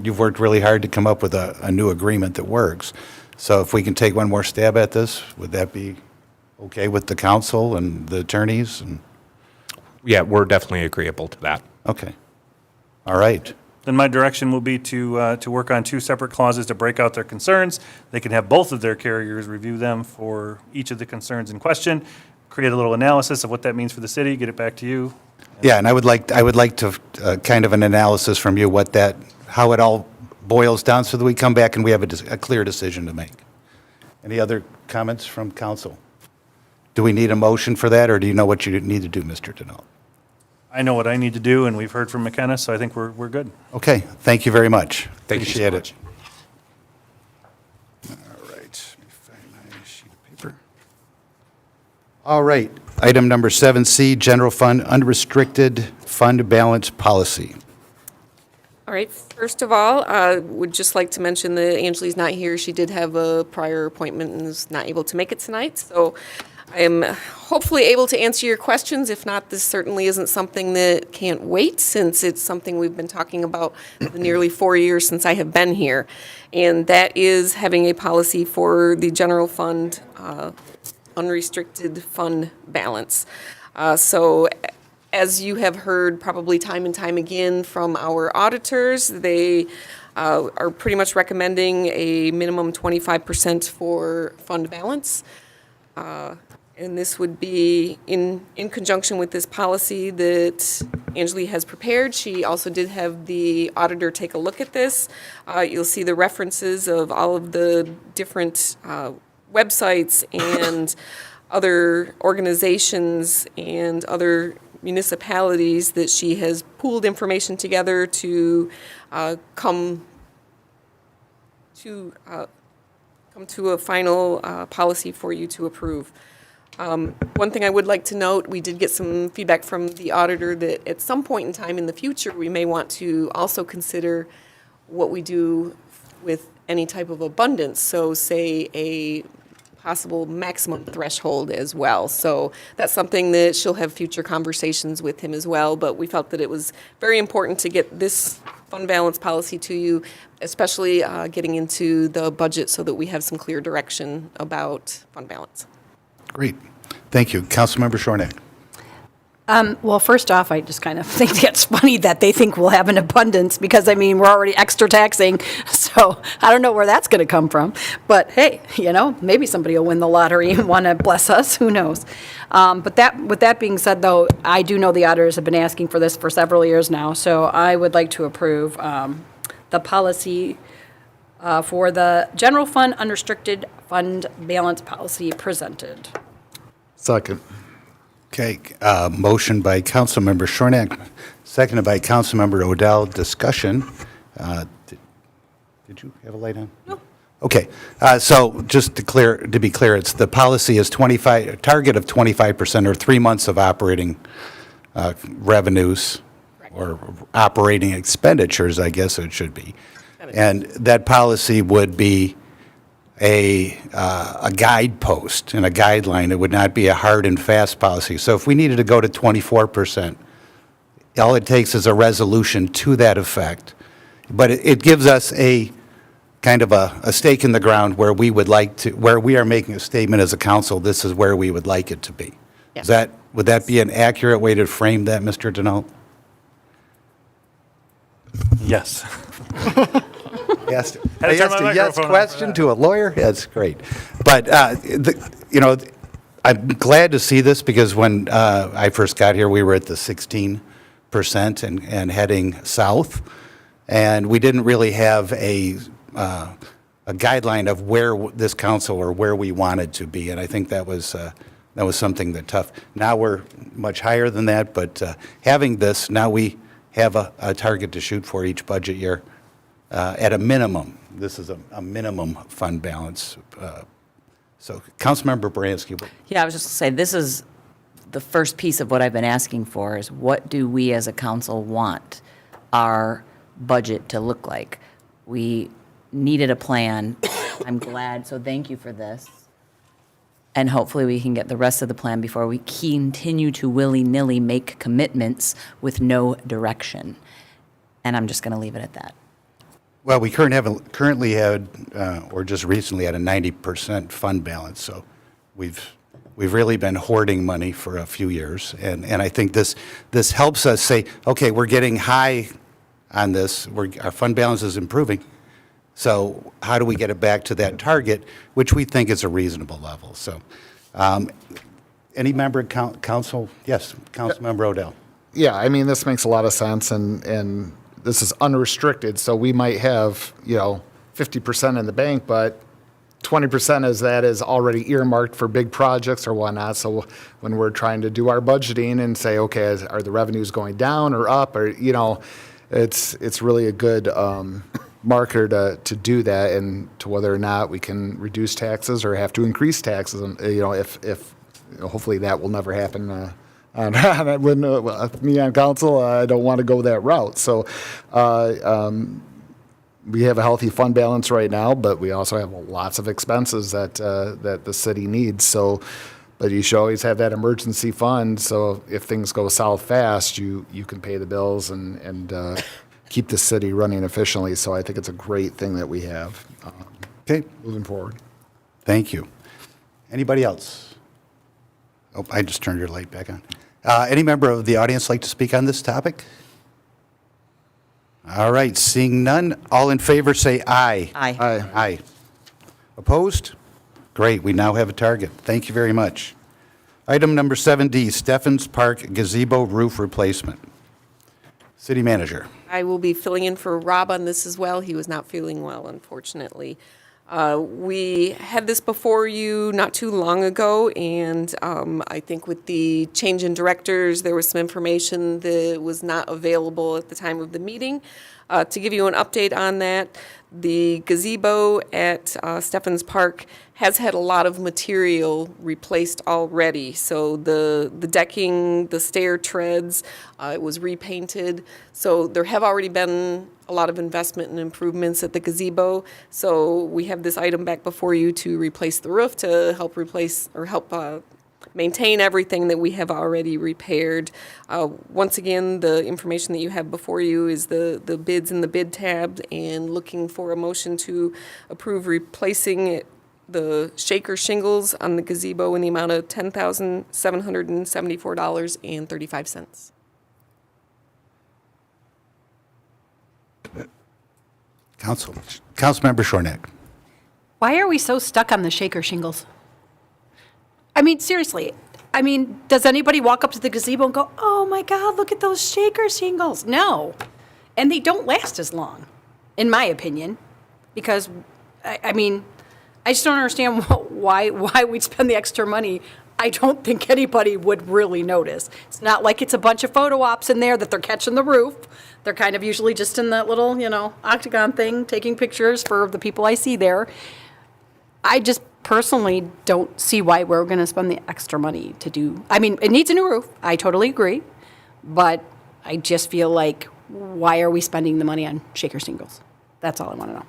S2: you've worked really hard to come up with a new agreement that works. So if we can take one more stab at this, would that be okay with the council and the attorneys? And
S12: Yeah, we're definitely agreeable to that.
S2: okay. All right.
S10: Then my direction will be to work on two separate clauses to break out their concerns. They can have both of their carriers review them for each of the concerns in question, create a little analysis of what that means for the city, get it back to you.
S2: Yeah, and I would like to kind of an analysis from you how it all boils down so that we come back and we have a clear decision to make. Any other comments from council? Do we need a motion for that, or do you know what you need to do, Mr. Denault?
S10: I know what I need to do, and we've heard from McKenna, so I think we're good.
S2: Okay, thank you very much.
S12: Thank you so
S2: Appreciate
S12: much.
S2: it. All right. Let me find my sheet All right, item number 7C, general fund unrestricted fund balance policy.
S6: All right, first of all, would just like to mention that Angelie's not here. She did have a prior appointment and is not able to make it tonight. So I am hopefully able to answer your questions. If not, this certainly isn't something that can't wait, since it's something we've been talking about the nearly 4 years since I have been here. And that is having a policy for the general fund, unrestricted fund balance. So as you have heard probably time and time again from our auditors, they are pretty much recommending a minimum 25% for fund balance. And this would be in conjunction with this policy that Angelie has prepared. She also did have the auditor take a look at this. You'll see the references of all of the different websites and other organizations and other municipalities that she has pooled information together to come to a final policy for you to approve. One thing I would like to note, we did get some feedback from the auditor that at some point in time in the future, we may want to also consider what we do with any type of abundance. So say a possible maximum threshold as well. So that's something that she'll have future conversations with him as well. But we felt that it was very important to get this fund balance policy to you, especially getting into the budget so that we have some clear direction about fund balance.
S2: Great. Thank you. Councilmember Shornack.
S4: Well, first off, I just kind of think that's funny that they think we'll have an abundance because, I mean, we're already extra taxing. So I don't know where that's going to come from. But hey, maybe somebody will win the lottery and want to bless us. Who knows? But with that being said, though, I do know the auditors have been asking for this for several years now. So I would like to approve the policy for the general fund unrestricted fund balance policy presented.
S5: Second.
S2: Okay, motion by Councilmember Shornack, seconded by Councilmember Odell. Discussion. Did you have a light on? No. Okay, so just to be clear, it's the policy is a target of 25% or 3 months of operating revenues or operating expenditures, I guess it should be. And that policy would be a guidepost and a guideline. It would not be a hard and fast policy. So if we needed to go to 24%, all it takes is a resolution to that effect. But it gives us a kind of a stake in the ground where we are making a statement as a council, this is where we would like it to be.
S4: Yeah.
S2: Would that be an accurate way to frame that, Mr. Denault?
S10: Yes.
S2: I asked
S10: Had to turn my
S2: a yes
S10: microphone on
S2: question
S10: for
S2: to a lawyer? That's great. But, I'm glad to see this because when I first got here, we were at the 16% and heading south. And we didn't really have a guideline of where this council or where we wanted to be. And I think that was something that tough. Now we're much higher than that, but having this, now we have a target to shoot for each budget year. At a minimum, this is a minimum fund balance. So, Councilmember Baranski.
S9: Yeah, I was just going to say, this is the first piece of what I've been asking for is what do we as a council want our budget to look like? We needed a plan. I'm glad, so thank you for this. And hopefully we can get the rest of the plan before we continue to willy-nilly make commitments with no direction. And I'm just going to leave it at that.
S2: Well, we currently had, or just recently had a 90% fund balance, so we've really been hoarding money for a few years, and I think this helps us say, okay, we're getting high on this, our fund balance is improving, so how do we get it back to that target, which we think is a reasonable level? So, any member of council? Yes, Councilmember Odell.
S5: Yeah, I mean, this makes a lot of sense, and this is unrestricted, so we might have, 50% in the bank, but 20% of that is already earmarked for big projects or whatnot. So when we're trying to do our budgeting and say, okay, are the revenues going down or up, or, it's really a good marker to do that, and to whether or not we can reduce taxes or have to increase taxes, if hopefully that will never happen. When me on council, I don't want to go that route. So we have a healthy fund balance right now, but we also have lots of expenses that the city needs. So, but you should always have that emergency fund. So if things go south fast, you can pay the bills and keep the city running efficiently. So I think it's a great thing that we have
S2: Okay,
S5: moving forward.
S2: thank you. Anybody else? Oh, I just turned your light back on. Any member of the audience like to speak on this topic? All right, seeing none, all in favor say aye.
S8: Aye.
S2: Aye. Opposed? Great, we now have a target. Thank you very much. Item number 7D, Steffens Park gazebo roof replacement. City Manager.
S6: I will be filling in for Rob on this as well. He was not feeling well, unfortunately. We had this before you not too long ago, and I think with the change in directors, there was some information that was not available at the time of the meeting. To give you an update on that, the gazebo at Steffens Park has had a lot of material replaced already. So the decking, the stair treads, it was repainted. So there have already been a lot of investment and improvements at the gazebo. So we have this item back before you to replace the roof, to help replace or help maintain everything that we have already repaired. Once again, the information that you have before you is the bids in the bid tab, and looking for a motion to approve replacing the shaker shingles on the gazebo in the amount of $10,774.35.
S2: Councilmember Shornack.
S4: Why are we so stuck on the shaker shingles? I mean, seriously. I mean, does anybody walk up to the gazebo and go, oh my God, look at those shaker shingles? No. And they don't last as long, in my opinion, because, I mean, I just don't understand why we'd spend the extra money. I don't think anybody would really notice. It's not like it's a bunch of photo ops in there that they're catching the roof. They're kind of usually just in that little, octagon thing, taking pictures for the people I see there. I just personally don't see why we're going to spend the extra money to do. I mean, it needs a new roof. I totally agree. But I just feel like, why are we spending the money on shaker shingles? That's all I want to know.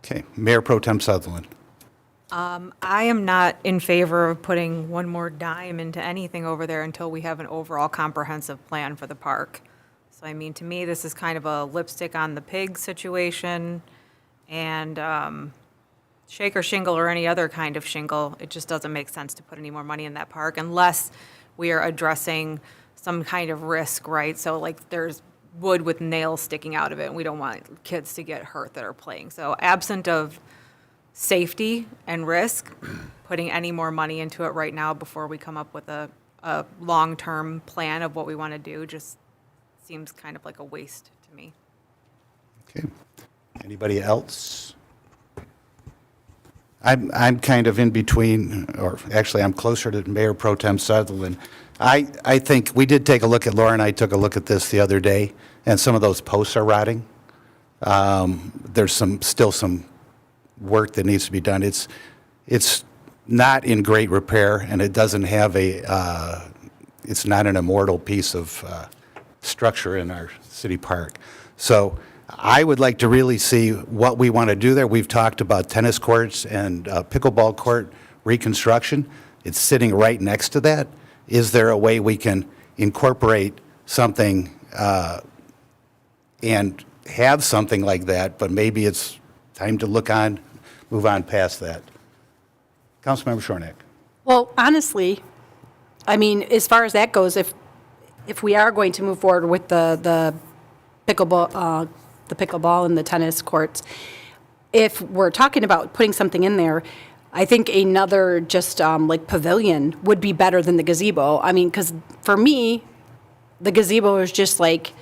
S2: Okay, Mayor Pro Tem Sutherland.
S11: I am not in favor of putting one more dime into anything over there until we have an overall comprehensive plan for the park. So, I mean, to me, this is kind of a lipstick on the pig situation, and shaker shingle or any other kind of shingle, it just doesn't make sense to put any more money in that park unless we are addressing some kind of risk, right? So, like, there's wood with nails sticking out of it, and we don't want kids to get hurt that are playing. So, absent of safety and risk, putting any more money into it right now before we come up with a long-term plan of what we want to do just seems kind of like a waste to me.
S2: Okay. Anybody else? I'm kind of in between, or actually I'm closer to Mayor Pro Tem Sutherland. I think we did take a look at, Laura and I took a look at this the other day, and some of those posts are rotting. There's still some work that needs to be done. It's not in great repair, and it doesn't have it's not an immortal piece of structure in our city park. So I would like to really see what we want to do there. We've talked about tennis courts and pickleball court reconstruction. It's sitting right next to that. Is there a way we can incorporate something and have something like that, but maybe it's time to move on past that? Councilmember Shornack.
S4: Well, honestly, I mean, as far as that goes, if we are going to move forward with the pickleball and the tennis courts, if we're talking about putting something in there, I think another just like pavilion would be better than the gazebo. I mean, because for me, the gazebo is just like,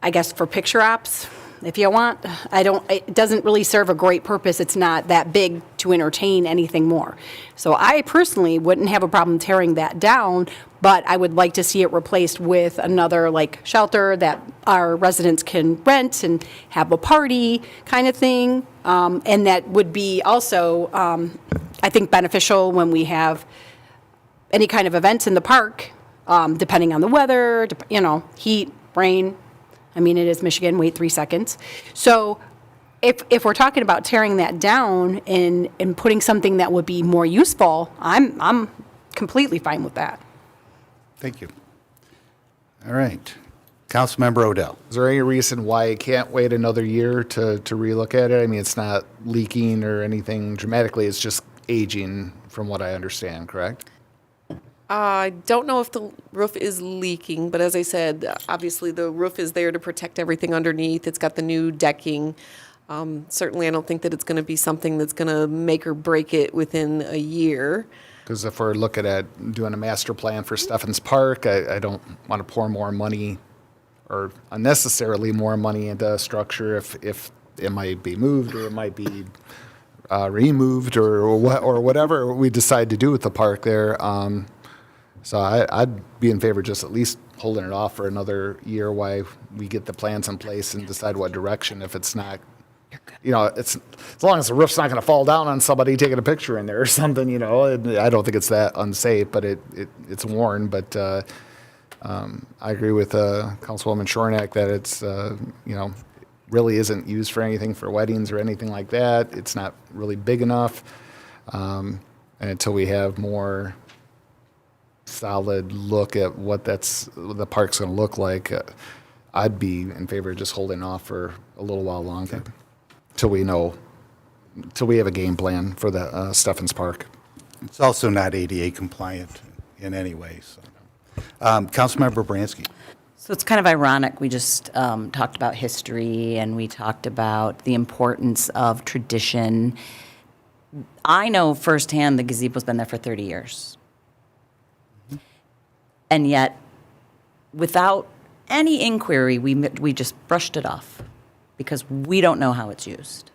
S4: I guess, for picture ops, if you want. It doesn't really serve a great purpose. It's not that big to entertain anything more. So I personally wouldn't have a problem tearing that down, but I would like to see it replaced with another like shelter that our residents can rent and have a party kind of thing. And that would be also, I think, beneficial when we have any kind of events in the park, depending on the weather, heat, rain. I mean, it is Michigan, wait 3 seconds. So if we're talking about tearing that down and putting something that would be more useful, I'm completely fine with that.
S2: Thank you. All right. Councilmember Odell.
S5: Is there any reason why it can't wait another year to relook at it? I mean, it's not leaking or anything dramatically, it's just aging, from what I understand, correct?
S6: I don't know if the roof is leaking, but as I said, obviously the roof is there to protect everything underneath. It's got the new decking. Certainly, I don't think that it's going to be something that's going to make or break it within a year.
S5: Because if we're looking at doing a master plan for Steffens Park, I don't want to pour more money or unnecessarily more money into a structure if it might be moved or it might be removed or whatever we decide to do with the park there. So I'd be in favor of just at least holding it off for another year while we get the plans in place and decide what direction. If it's not, it's as long as the roof's not going to fall down on somebody taking a picture in there or something, I don't think it's that unsafe, but it's worn. But I agree with Councilwoman Shornack that it's, really isn't used for anything for weddings or anything like that. It's not really big enough. And until we have more solid look at what the park's going to look like, I'd be in favor of just holding off for a little while longer till we have a game plan for the Steffens Park.
S2: It's also not ADA compliant in any way. So, Councilmember Bransky.
S9: So it's kind of ironic, we just talked about history and we talked about the importance of tradition. I know firsthand the gazebo's been there for 30 years. And yet, without any inquiry, we just brushed it off because we don't know how it's used.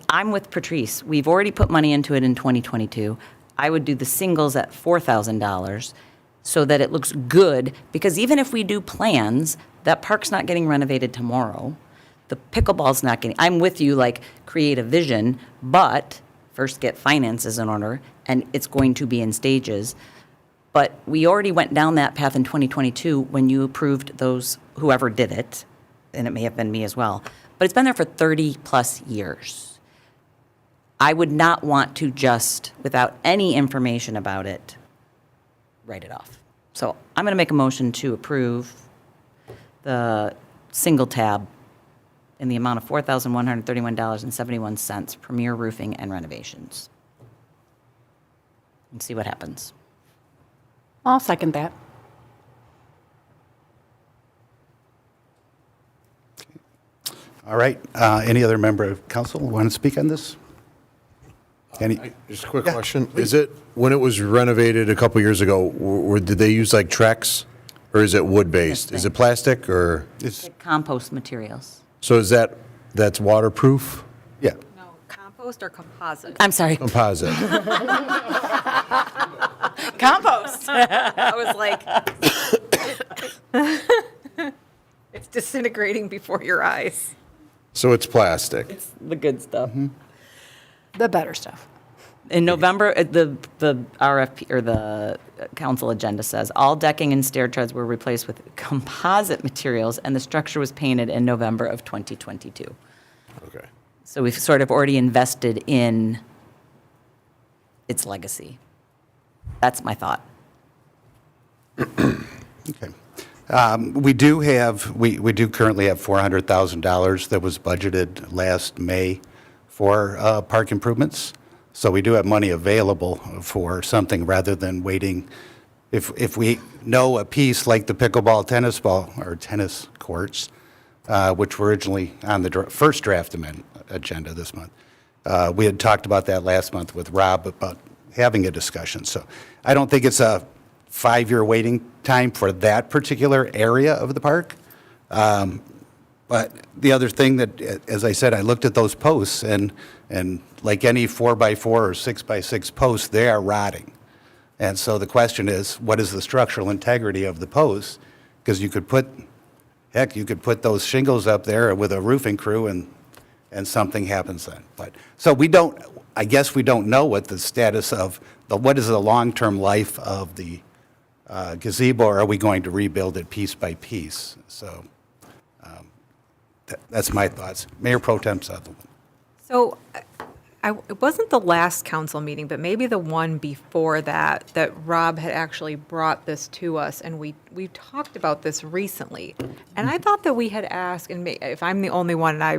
S9: I'm with Patrice. We've already put money into it in 2022. I would do the singles at $4,000 so that it looks good, because even if we do plans, that park's not getting renovated tomorrow. The pickleball's not getting, I'm with you, like, create a vision, but first get finances in order, and it's going to be in stages. But we already went down that path in 2022 when you approved those, whoever did it, and it may have been me as well. But it's been there for 30-plus years. I would not want to just, without any information about it, write it off. So I'm going to make a motion to approve the single tab in the amount of $4,131.71, Premier Roofing and Renovations. And see what happens.
S4: I'll second that.
S2: All right. Any other member of council want to speak on this?
S3: Just a quick question. Is it, when it was renovated a couple years ago, did they use like Trex, or is it wood-based? Is it plastic, or?
S9: Like compost materials.
S3: So that's waterproof?
S2: Yeah.
S11: No, compost or composite?
S9: I'm sorry,
S3: Composite?
S9: compost.
S11: I was like, it's disintegrating before your eyes.
S3: So it's plastic?
S9: The good stuff.
S4: The better stuff.
S9: In November, the RFP, or the council agenda says, all decking and stair treads were replaced with composite materials, and the structure was painted in November of 2022.
S3: Okay.
S9: So we've sort of already invested in its legacy. That's my thought.
S2: Okay. We do currently have $400,000 that was budgeted last May for park improvements. So we do have money available for something rather than waiting. If we know a piece like the pickleball tennis courts, which were originally on the first draft agenda this month, we had talked about that last month with Rob about having a discussion. So I don't think it's a 5-year waiting time for that particular area of the park. But the other thing that, as I said, I looked at those posts, and like any 4x4 or 6x6 posts, they are rotting. And so the question is, what is the structural integrity of the posts? Because you could put those shingles up there with a roofing crew and something happens then. But, so we don't, I guess we don't know what the status of, what is the long-term life of the gazebo, or are we going to rebuild it piece by piece? So that's my thoughts. Mayor Pro Tem Sutherland.
S11: So it wasn't the last council meeting, but maybe the one before that, that Rob had actually brought this to us, and we talked about this recently. And I thought that we had asked, and if I'm the only one and I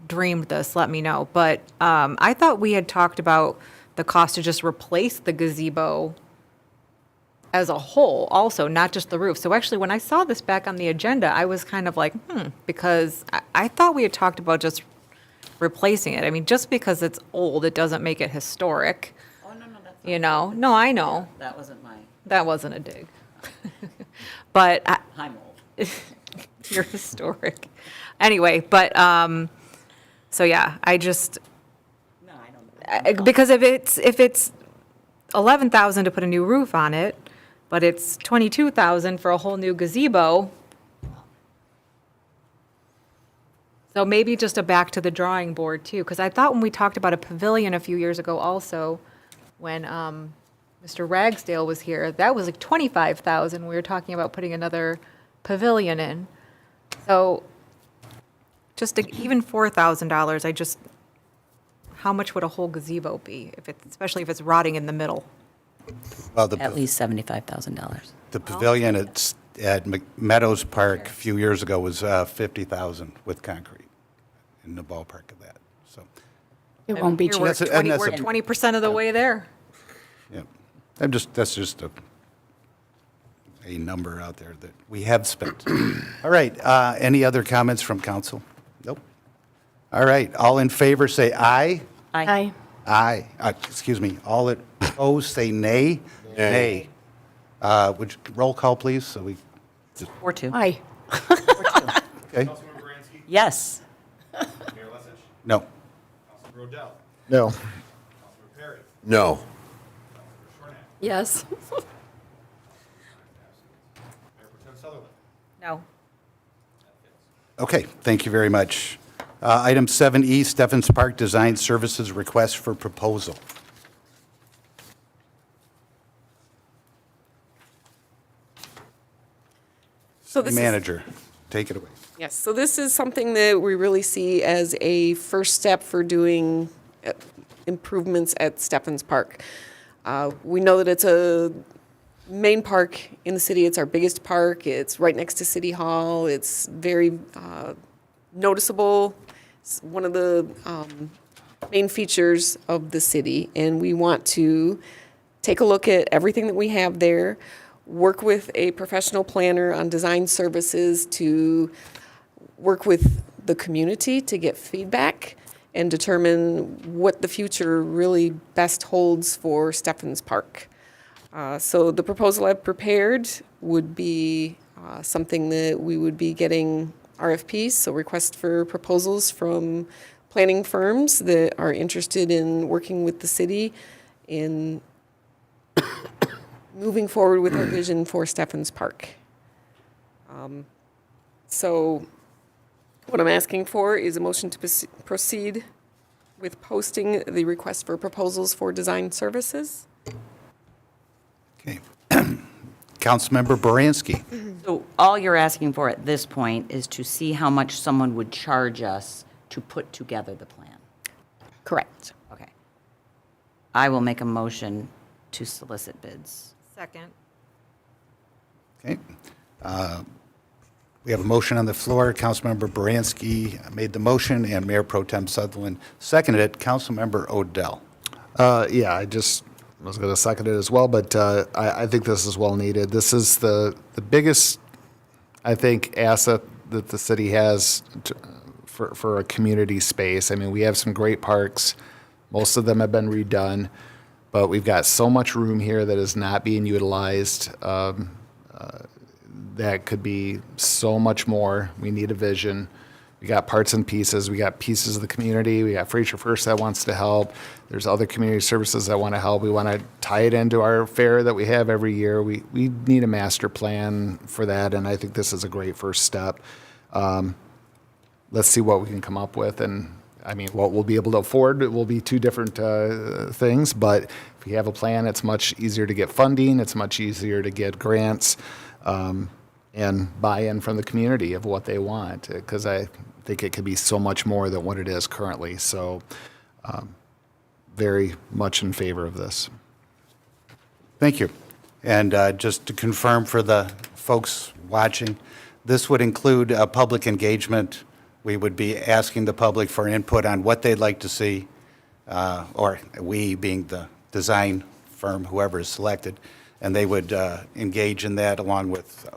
S11: dreamed this, let me know, but I thought we had talked about the cost to just replace the gazebo as a whole also, not just the roof. So actually, when I saw this back on the agenda, I was kind of like, because I thought we had talked about just replacing it. I mean, just because it's old, it doesn't make it historic.
S9: Oh, no, that's
S11: You know? No, I know.
S9: That wasn't my,
S11: That wasn't a dig. But
S9: I'm old.
S11: you're historic. Anyway, but, so yeah, I just,
S9: No, I don't know.
S11: because if it's 11,000 to put a new roof on it, but it's 22,000 for a whole new gazebo. So maybe just a back to the drawing board too, because I thought when we talked about a pavilion a few years ago also, when Mr. Ragsdale was here, that was like 25,000. We were talking about putting another pavilion in. So just even $4,000, I just, how much would a whole gazebo be, if it's, especially if it's rotting in the middle?
S2: Well,
S9: At least $75,000.
S2: the pavilion at Meadows Park a few years ago was 50,000 with concrete in the ballpark of that, so.
S4: It won't be
S11: Here,
S4: cheap.
S11: we're
S2: That's a-
S11: 20
S2: and
S11: we're
S2: that's a-
S11: 20% of the way there.
S2: Yeah, that's just a number out there that we have spent. All right, any other comments from council? Nope. All right, all in favor, say aye.
S4: Aye.
S2: Aye. Excuse me, all opposed, say nay. Nay. Would you roll call, please, so we,
S9: Or two.
S4: Aye.
S2: okay?
S9: Yes.
S2: No.
S5: No.
S3: No.
S4: Yes.
S11: No.
S2: Okay, thank you very much. Item 7E, Stephens Park Design Services Request for Proposal.
S6: So this is-
S2: Manager, take it away.
S6: Yes, so this is something that we really see as a first step for doing improvements at Stephens Park. We know that it's a main park in the city. It's our biggest park. It's right next to City Hall. It's very noticeable. It's one of the main features of the city, and we want to take a look at everything that we have there, work with a professional planner on design services to work with the community to get feedback and determine what the future really best holds for Stephens Park. So the proposal I've prepared would be something that we would be getting RFPs, so requests for proposals from planning firms that are interested in working with the city in moving forward with our vision for Stephens Park. So what I'm asking for is a motion to proceed with posting the request for proposals for design services.
S2: Okay. Councilmember Baranski.
S9: So all you're asking for at this point is to see how much someone would charge us to put together the plan.
S4: Correct.
S9: Okay. I will make a motion to solicit bids.
S11: Second.
S2: Okay. We have a motion on the floor. Councilmember Baranski made the motion, and Mayor Pro Tem Sutherland seconded it. Councilmember Odell.
S5: Yeah, I was going to second it as well, but I think this is well needed. This is the biggest, I think, asset that the city has for a community space. I mean, we have some great parks. Most of them have been redone, but we've got so much room here that is not being utilized. That could be so much more. We need a vision. We got parts and pieces. We got pieces of the community. We got Fraser First that wants to help. There's other community services that want to help. We want to tie it into our fair that we have every year. We need a master plan for that, and I think this is a great first step. Let's see what we can come up with, and I mean, what we'll be able to afford will be two different things, but if we have a plan, it's much easier to get funding, it's much easier to get grants, and buy-in from the community of what they want, because I think it could be so much more than what it is currently. So very much in favor of this.
S2: Thank you. And just to confirm for the folks watching, this would include a public engagement. We would be asking the public for input on what they'd like to see, or we being the design firm, whoever is selected, and they would engage in that along with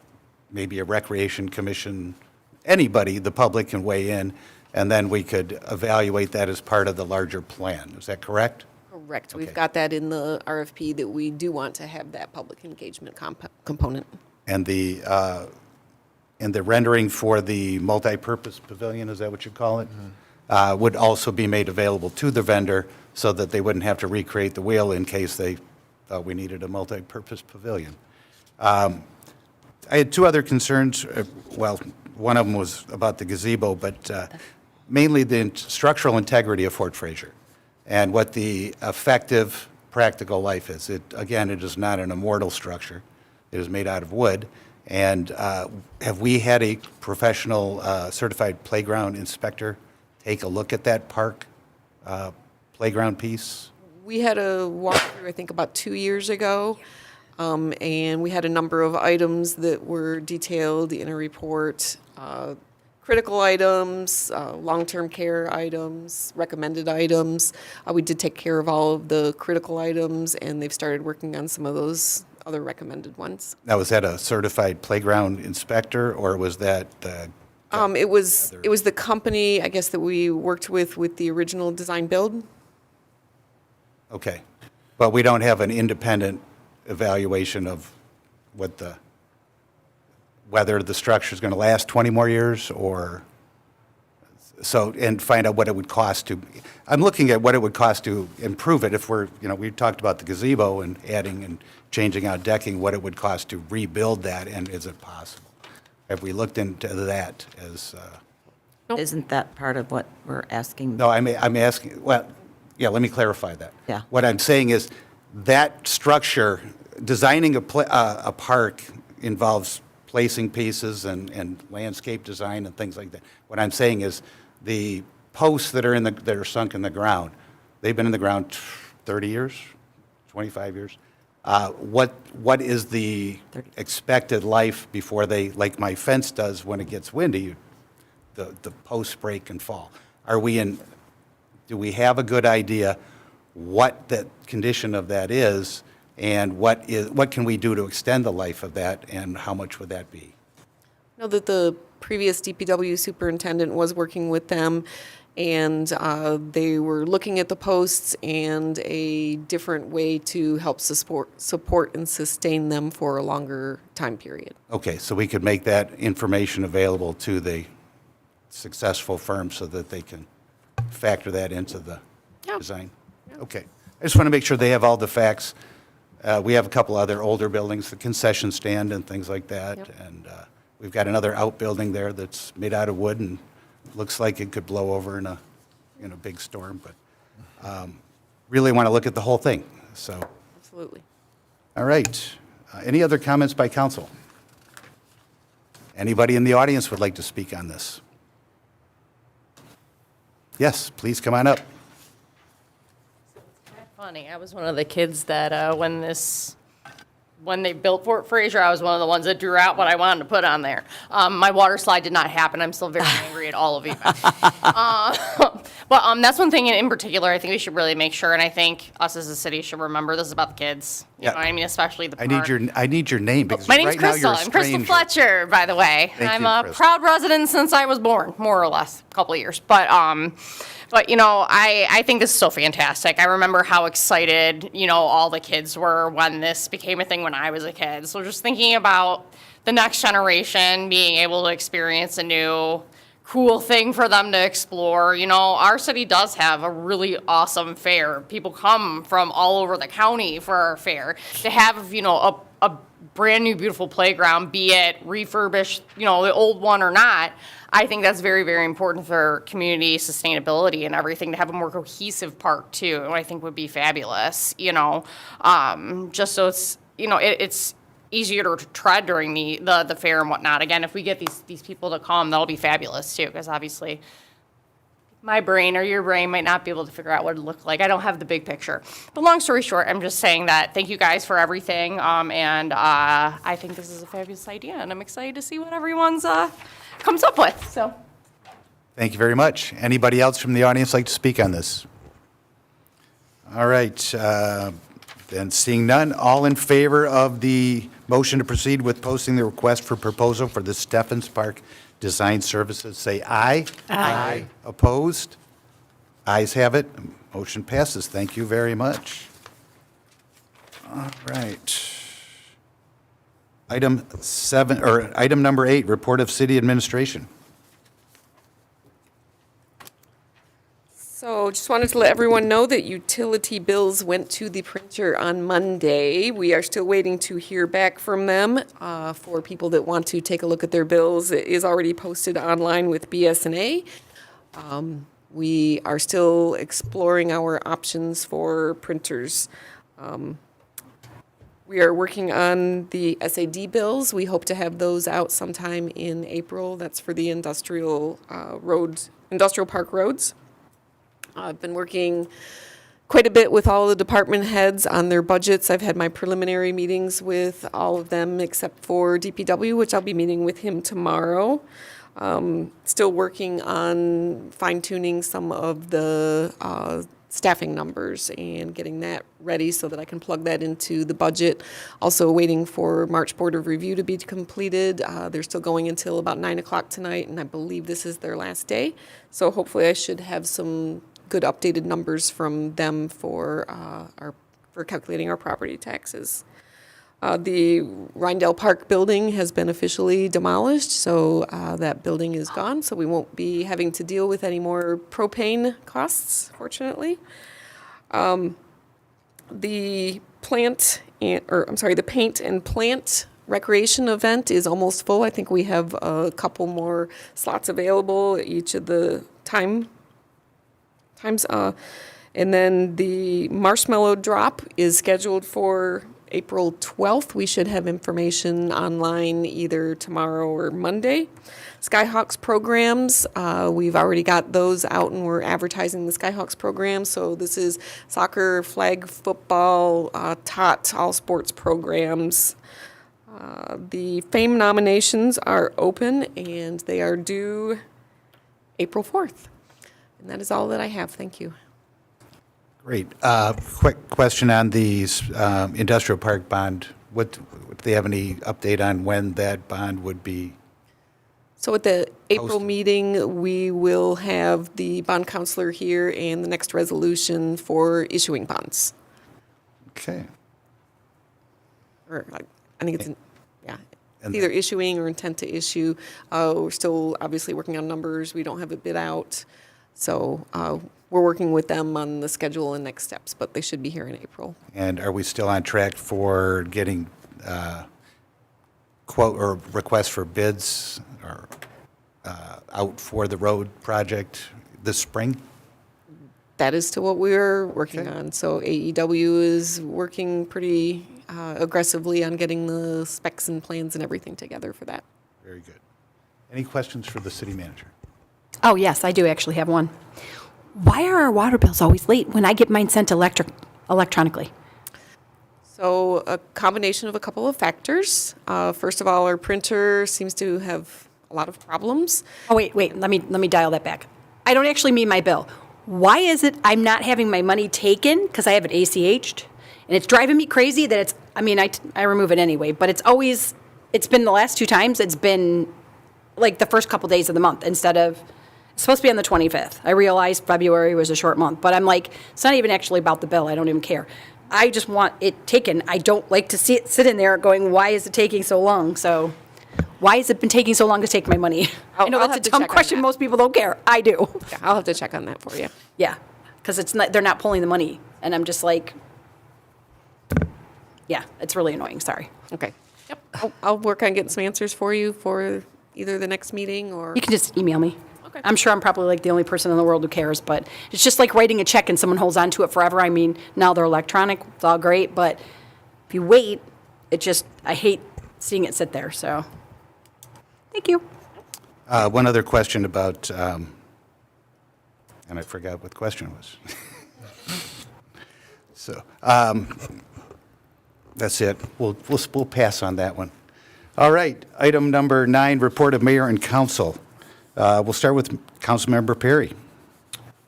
S2: maybe a recreation commission, anybody, the public can weigh in, and then we could evaluate that as part of the larger plan. Is that correct?
S6: Correct. We've
S2: Okay.
S6: got that in the RFP that we do want to have that public engagement component.
S2: And the rendering for the multi-purpose pavilion, is that what you call it? Would also be made available to the vendor so that they wouldn't have to recreate the wheel in case they thought we needed a multi-purpose pavilion. I had two other concerns. Well, one of them was about the gazebo, but mainly the structural integrity of Fort Fraser and what the effective practical life is. Again, it is not an immortal structure. It is made out of wood. And have we had a professional certified playground inspector take a look at that park playground piece?
S6: We had a walkthrough, I think, about 2 years ago, and we had a number of items that were detailed in a report. Critical items, long-term care items, recommended items. We did take care of all of the critical items, and they've started working on some of those other recommended ones.
S2: Now, was that a certified playground inspector, or was that the?
S6: It was the company, I guess, that we worked with the original design build.
S2: Okay. But we don't have an independent evaluation of whether the structure is going to last 20 more years, or, so, and find out what it would cost to, I'm looking at what it would cost to improve it if we talked about the gazebo and adding and changing out decking, what it would cost to rebuild that, and is it possible? Have we looked into that as,
S9: Isn't that part of what we're asking?
S2: no, I'm asking, well, yeah, let me clarify that.
S9: Yeah.
S2: What I'm saying is that structure, designing a park involves placing pieces and landscape design and things like that. What I'm saying is the posts that are sunk in the ground, they've been in the ground 30 years, 25 years. What is the expected life before they, like my fence does when it gets windy, the posts break and fall? Do we have a good idea what the condition of that is, and what can we do to extend the life of that, and how much would that be?
S6: I know that the previous DPW superintendent was working with them, and they were looking at the posts and a different way to help support and sustain them for a longer time period.
S2: Okay, so we could make that information available to the successful firm so that they can factor that into the design? Okay. I just want to make sure they have all the facts. We have a couple other older buildings, the concession stand and things like that.
S6: Yep.
S2: And we've got another outbuilding there that's made out of wood and looks like it could blow over in a big storm. But really want to look at the whole thing. So,
S6: Absolutely.
S2: all right. Any other comments by council? Anybody in the audience would like to speak on this? Yes, please come on up.
S13: Funny, I was one of the kids that when they built Fort Fraser, I was one of the ones that drew out what I wanted to put on there. My water slide did not happen. I'm still very angry at all of you. But that's one thing in particular I think we should really make sure, and I think us as a city should remember this is about the kids. You know what I mean, especially the
S2: I
S13: park.
S2: need your name because
S13: My name's
S2: right now
S13: Crystal.
S2: you're a
S13: I'm Crystal
S2: stranger.
S13: Fletcher, by the way.
S2: Thank
S13: I'm
S2: you,
S13: a
S2: Crystal.
S13: proud resident since I was born, more or less, a couple of years. But I think this is so fantastic. I remember how excited, all the kids were when this became a thing when I was a kid. So just thinking about the next generation being able to experience a new cool thing for them to explore. You know, our city does have a really awesome fair. People come from all over the county for our fair. To have, you know, a brand new beautiful playground, be it refurbished, you know, the old one or not, I think that's very, very important for community sustainability and everything, to have a more cohesive park too, I think would be fabulous, you know, just so it's, you know, it's easier to tread during the fair and whatnot. Again, if we get these people to come, that'll be fabulous too, because obviously my brain or your brain might not be able to figure out what it looked like. I don't have the big picture. But long story short, I'm just saying that thank you guys for everything, and I think this is a fabulous idea, and I'm excited to see what everyone's comes up with. So.
S2: Thank you very much. Anybody else from the audience like to speak on this? All right, then seeing none, all in favor of the motion to proceed with posting the request for proposal for the Steffens Park Design Services, say aye. Aye. Opposed? Ayes have it. Motion passes. Thank you very much. All right. Item number 8, report of city administration.
S6: So just wanted to let everyone know that utility bills went to the printer on Monday. We are still waiting to hear back from them. For people that want to take a look at their bills, it is already posted online with BS&A. We are still exploring our options for printers. We are working on the SAD bills. We hope to have those out sometime in April. That's for the industrial park roads. I've been working quite a bit with all the department heads on their budgets. I've had my preliminary meetings with all of them except for DPW, which I'll be meeting with him tomorrow. Still working on fine-tuning some of the staffing numbers and getting that ready so that I can plug that into the budget. Also waiting for March Board of Review to be completed. They're still going until about 9 o'clock tonight, and I believe this is their last day. So hopefully I should have some good updated numbers from them for calculating our property taxes. The Rindell Park building has been officially demolished, so that building is gone, so we won't be having to deal with any more propane costs, fortunately. The paint and plant recreation event is almost full. I think we have a couple more slots available at each of the times. And then the marshmallow drop is scheduled for April 12th. We should have information online either tomorrow or Monday. Skyhawks programs, we've already got those out and we're advertising the Skyhawks program. So this is soccer, flag football, tot, all sports programs. The FAME nominations are open and they are due April 4th. And that is all that I have. Thank you.
S2: Great. Quick question on the industrial park bond. Do they have any update on when that bond would be?
S6: So at the April
S2: Posted.
S6: meeting, we will have the bond counselor here and the next resolution for issuing bonds.
S2: Okay.
S6: Or I think it's, yeah,
S2: And
S6: either issuing or intent to issue. We're still obviously working on numbers. We don't have a bid out. So we're working with them on the schedule and next steps, but they should be here in April.
S2: And are we still on track for getting quote or requests for bids or out for the road project this spring?
S6: That is to what we're working
S2: Okay.
S6: on. So AEW is working pretty aggressively on getting the specs and plans and everything together for that.
S2: Very good. Any questions for the city manager?
S4: Oh, yes, I do actually have one. Why are our water bills always late when I get mine sent electronically?
S6: So a combination of a couple of factors. First of all, our printer seems to have a lot of problems.
S4: Oh, wait, let me dial that back. I don't actually mean my bill. Why is it I'm not having my money taken because I have it ACH'd? And it's driving me crazy that I remove it anyway, but it's been the last 2 times, it's been like the first couple days of the month instead of, it's supposed to be on the 25th. I realized February was a short month, but I'm like, it's not even actually about the bill. I don't even care. I just want it taken. I don't like to see it sit in there going, why is it taking so long? So Why has it been taking so long to take my money? I know
S6: I'll
S4: that's
S6: have
S4: a
S6: to
S4: dumb
S6: check on
S4: question.
S6: that.
S4: Most people don't care. I do.
S6: Yeah, I'll have to check on that for you.
S4: Yeah, because they're not pulling the money, and I'm just like, yeah, it's really annoying. Sorry.
S6: Okay. Yep. I'll work on getting some answers for you for either the next meeting or.
S4: You can just email me.
S6: Okay.
S4: I'm sure I'm probably like the only person in the world who cares, but it's just like writing a check and someone holds on to it forever. I mean, now they're electronic, it's all great, but if you wait, I hate seeing it sit there, so. Thank you.
S2: One other question about, and I forgot what the question was. So, that's it. We'll pass on that one. All right, item number 9, report of mayor and council. We'll start with Councilmember Perry.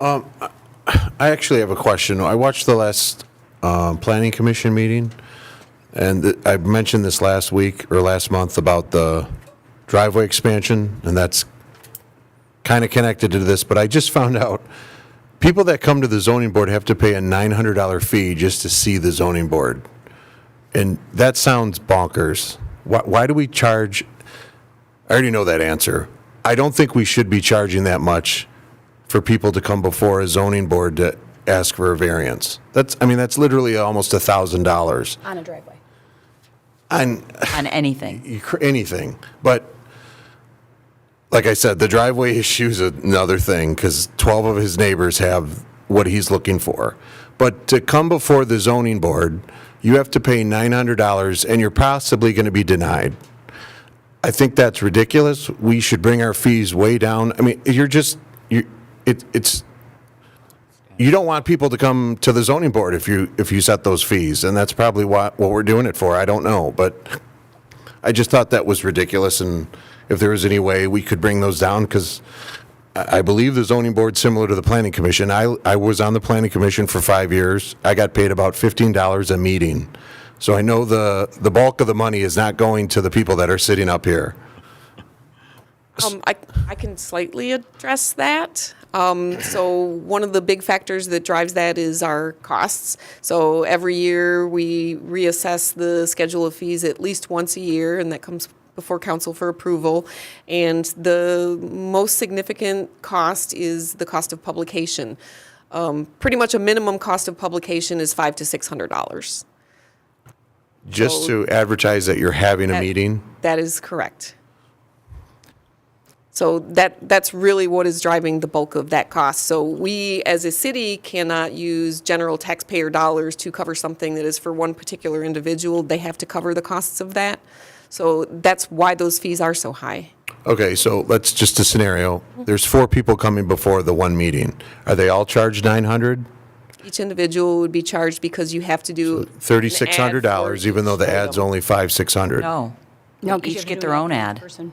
S3: I actually have a question. I watched the last planning commission meeting, and I mentioned this last week or last month about the driveway expansion, and that's kind of connected to this, but I just found out people that come to the zoning board have to pay a $900 fee just to see the zoning board. And that sounds bonkers. Why do we charge? I already know that answer. I don't think we should be charging that much for people to come before a zoning board to ask for a variance. That's literally almost $1,000
S4: On a driveway.
S3: on
S9: On anything.
S3: anything. But like I said, the driveway issue is another thing because 12 of his neighbors have what he's looking for. But to come before the zoning board, you have to pay $900 and you're possibly going to be denied. I think that's ridiculous. We should bring our fees way down. I mean, you don't want people to come to the zoning board if you set those fees, and that's probably what we're doing it for. I don't know, but I just thought that was ridiculous, and if there was any way we could bring those down, because I believe the zoning board's similar to the planning commission. I was on the planning commission for 5 years. I got paid about $15 a meeting. So I know the bulk of the money is not going to the people that are sitting up here.
S6: I can slightly address that. So one of the big factors that drives that is our costs. So every year we reassess the schedule of fees at least once a year, and that comes before council for approval. And the most significant cost is the cost of publication. Pretty much a minimum cost of publication is $500 to $600.
S3: Just to advertise that you're having a meeting?
S6: That is correct. So that's really what is driving the bulk of that cost. So we, as a city, cannot use general taxpayer dollars to cover something that is for one particular individual. They have to cover the costs of that. So that's why those fees are so high.
S3: Okay, so let's just a scenario. There's 4 people coming before the one meeting. Are they all charged $900?
S6: Each individual would be charged because you have to do
S3: $3,600, even though the ad's only $500-600.
S9: No.
S4: No, 'cause you
S9: Each
S4: have to
S9: get
S4: do
S9: their
S4: it
S9: own
S4: in
S9: ad.
S4: person.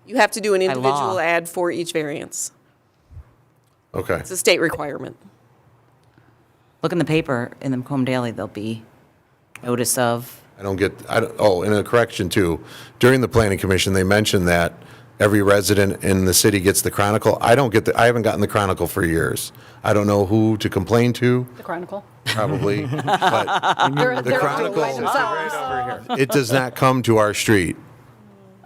S6: You have to do an
S9: By law.
S6: individual ad for each variance.
S3: Okay.
S6: It's a state requirement.
S9: Look in the paper, in the Macomb Daily, there'll be notice of.
S3: and a correction too. During the planning commission, they mentioned that every resident in the city gets the Chronicle. I haven't gotten the Chronicle for years. I don't know who to complain to,
S4: The Chronicle.
S3: probably, but
S4: They're
S3: the Chronicle,
S4: by themselves.
S3: it does not come to our street.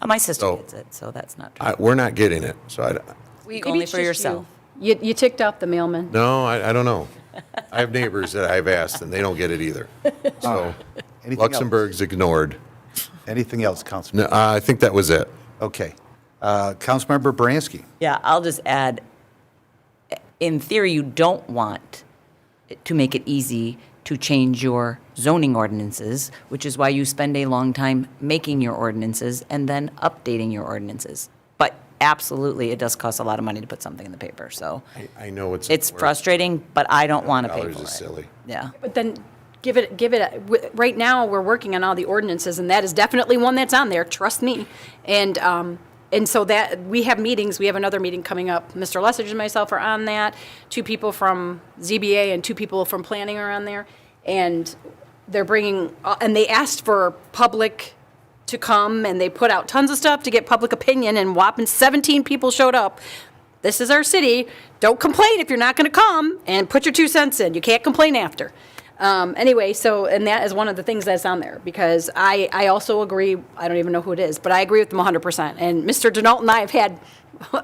S9: Oh, my sister
S3: So-
S9: gets it, so that's not true.
S3: We're not getting it, so
S9: Only for yourself.
S4: You ticked off the mailman.
S3: no, I don't know. I have neighbors that I've asked, and they don't get it either. So
S2: Anything else?
S3: Luxembourg's ignored.
S2: Anything else, Councilman?
S3: No, I think that was it.
S2: Okay. Councilmember Baranski.
S9: Yeah, I'll just add, in theory, you don't want to make it easy to change your zoning ordinances, which is why you spend a long time making your ordinances and then updating your ordinances. But absolutely, it does cost a lot of money to put something in the paper, so
S3: I know
S9: it's frustrating, but I don't want to pay for
S3: $9
S9: it.
S3: is silly.
S9: Yeah.
S4: But then right now, we're working on all the ordinances, and that is definitely one that's on there, trust me. And so that, we have meetings, we have another meeting coming up. Mr. Lessig and myself are on that. 2 people from ZBA and 2 people from planning are on there. And they're bringing, and they asked for public to come, and they put out tons of stuff to get public opinion, and whopping 17 people showed up. This is our city. Don't complain if you're not going to come, and put your 2 cents in. You can't complain after. Anyway, so, and that is one of the things that's on there, because I also agree, I don't even know who it is, but I agree with them 100%. And Mr. Denault and I have had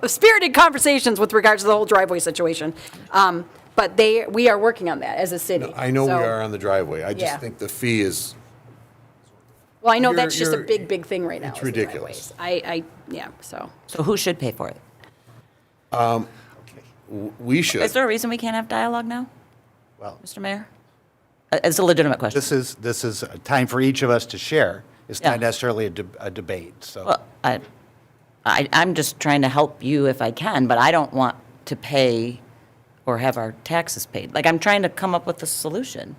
S4: spirited conversations with regards to the whole driveway situation. But we are working on that as a city.
S3: I know we
S4: So-
S3: are on the driveway. I
S4: Yeah.
S3: just think the fee is,
S4: Well, I know
S3: You're-
S4: that's just a
S3: you're-
S4: big thing right now.
S3: it's
S4: is the
S3: ridiculous.
S4: driveways. Yeah, so.
S9: So who should pay for it?
S3: we should.
S9: Is there a reason we can't have dialogue now,
S2: Well,
S9: Mr. Mayor? It's a legitimate question.
S2: this is a time for each of us to share. It's
S9: Yeah.
S2: not necessarily a debate, so.
S9: Well, I'm just trying to help you if I can, but I don't want to pay or have our taxes paid. Like, I'm trying to come up with a solution.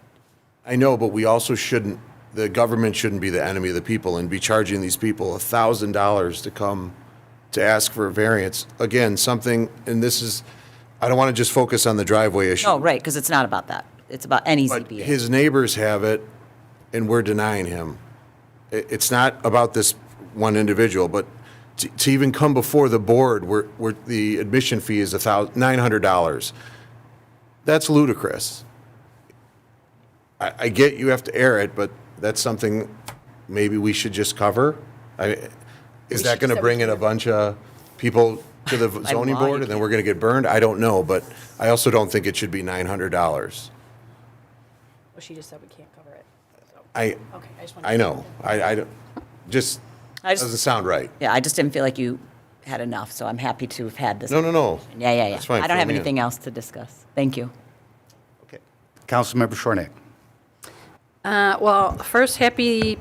S3: I know, but we also shouldn't, the government shouldn't be the enemy of the people and be charging these people $1,000 to come to ask for a variance. Again, something, and this is, I don't want to just focus on the driveway issue.
S9: No, right, because it's not about that. It's about any
S3: But
S9: ZBA.
S3: his neighbors have it, and we're denying him. It's not about this one individual, but to even come before the board where the admission fee is $900, that's ludicrous. I get you have to air it, but that's something maybe we should just cover. Is that going to bring in a bunch of people to the zoning
S9: law, you
S3: board, and then we're going to get burned? I don't know, but I also don't think it should be $900.
S4: Well, she just said we can't cover it. So.
S3: I
S4: Okay, I just wanted
S3: I know. I don't, just
S9: I just-
S3: doesn't sound right.
S9: Yeah, I just didn't feel like you had enough, so I'm happy to have had this.
S3: No.
S9: Yeah.
S3: That's fine.
S9: I don't
S3: Fill
S9: have
S3: me in.
S9: anything else to discuss. Thank you.
S2: Okay. Councilmember Shornack.
S4: Well, first, happy,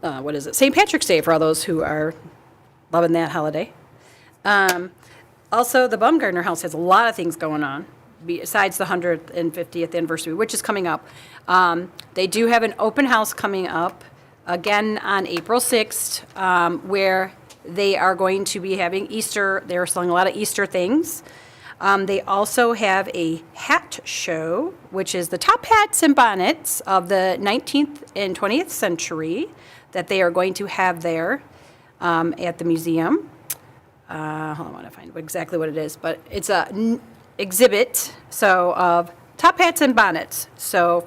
S4: St. Patrick's Day for all those who are loving that holiday. Also, the Baumgartner House has a lot of things going on besides the 150th anniversary, which is coming up. They do have an open house coming up again on April 6th, where they are going to be having Easter. They're selling a lot of Easter things. They also have a hat show, which is the top hats and bonnets of the 19th and 20th century that they are going to have there at the museum. Hold on, I want to find exactly what it is, but it's a exhibit, so of top hats and bonnets. So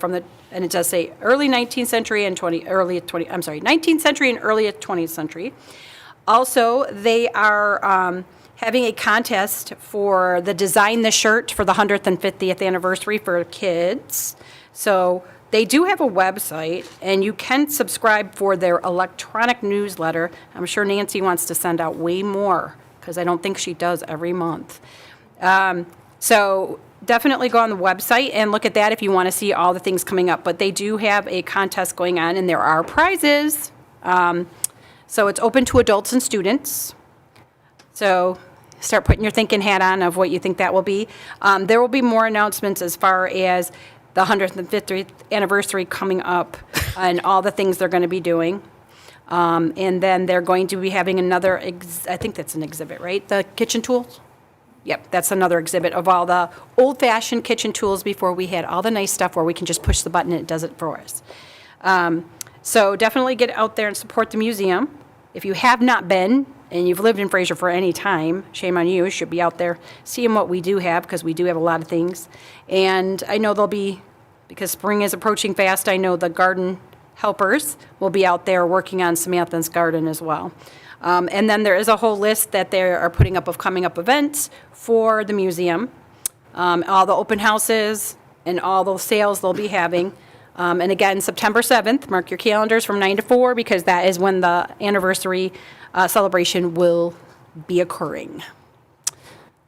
S4: and it does say early 19th century and 19th century and early 20th century. Also, they are having a contest for the Design the Shirt for the 150th anniversary for kids. So they do have a website, and you can subscribe for their electronic newsletter. I'm sure Nancy wants to send out way more, because I don't think she does every month. So definitely go on the website and look at that if you want to see all the things coming up. But they do have a contest going on, and there are prizes. So it's open to adults and students. So start putting your thinking hat on of what you think that will be. There will be more announcements as far as the 150th anniversary coming up and all the things they're going to be doing. And then they're going to be having another, I think that's an exhibit, right? The kitchen tools? Yep, that's another exhibit of all the old-fashioned kitchen tools before we had all the nice stuff where we can just push the button and it does it for us. So definitely get out there and support the museum. If you have not been, and you've lived in Fraser for any time, shame on you, you should be out there seeing what we do have, because we do have a lot of things. And I know because spring is approaching fast, I know the garden helpers will be out there working on Samantha's garden as well. And then there is a whole list that they are putting up of coming up events for the museum, all the open houses and all those sales they'll be having. And again, September 7th, mark your calendars from 9 to 4, because that is when the anniversary celebration will be occurring.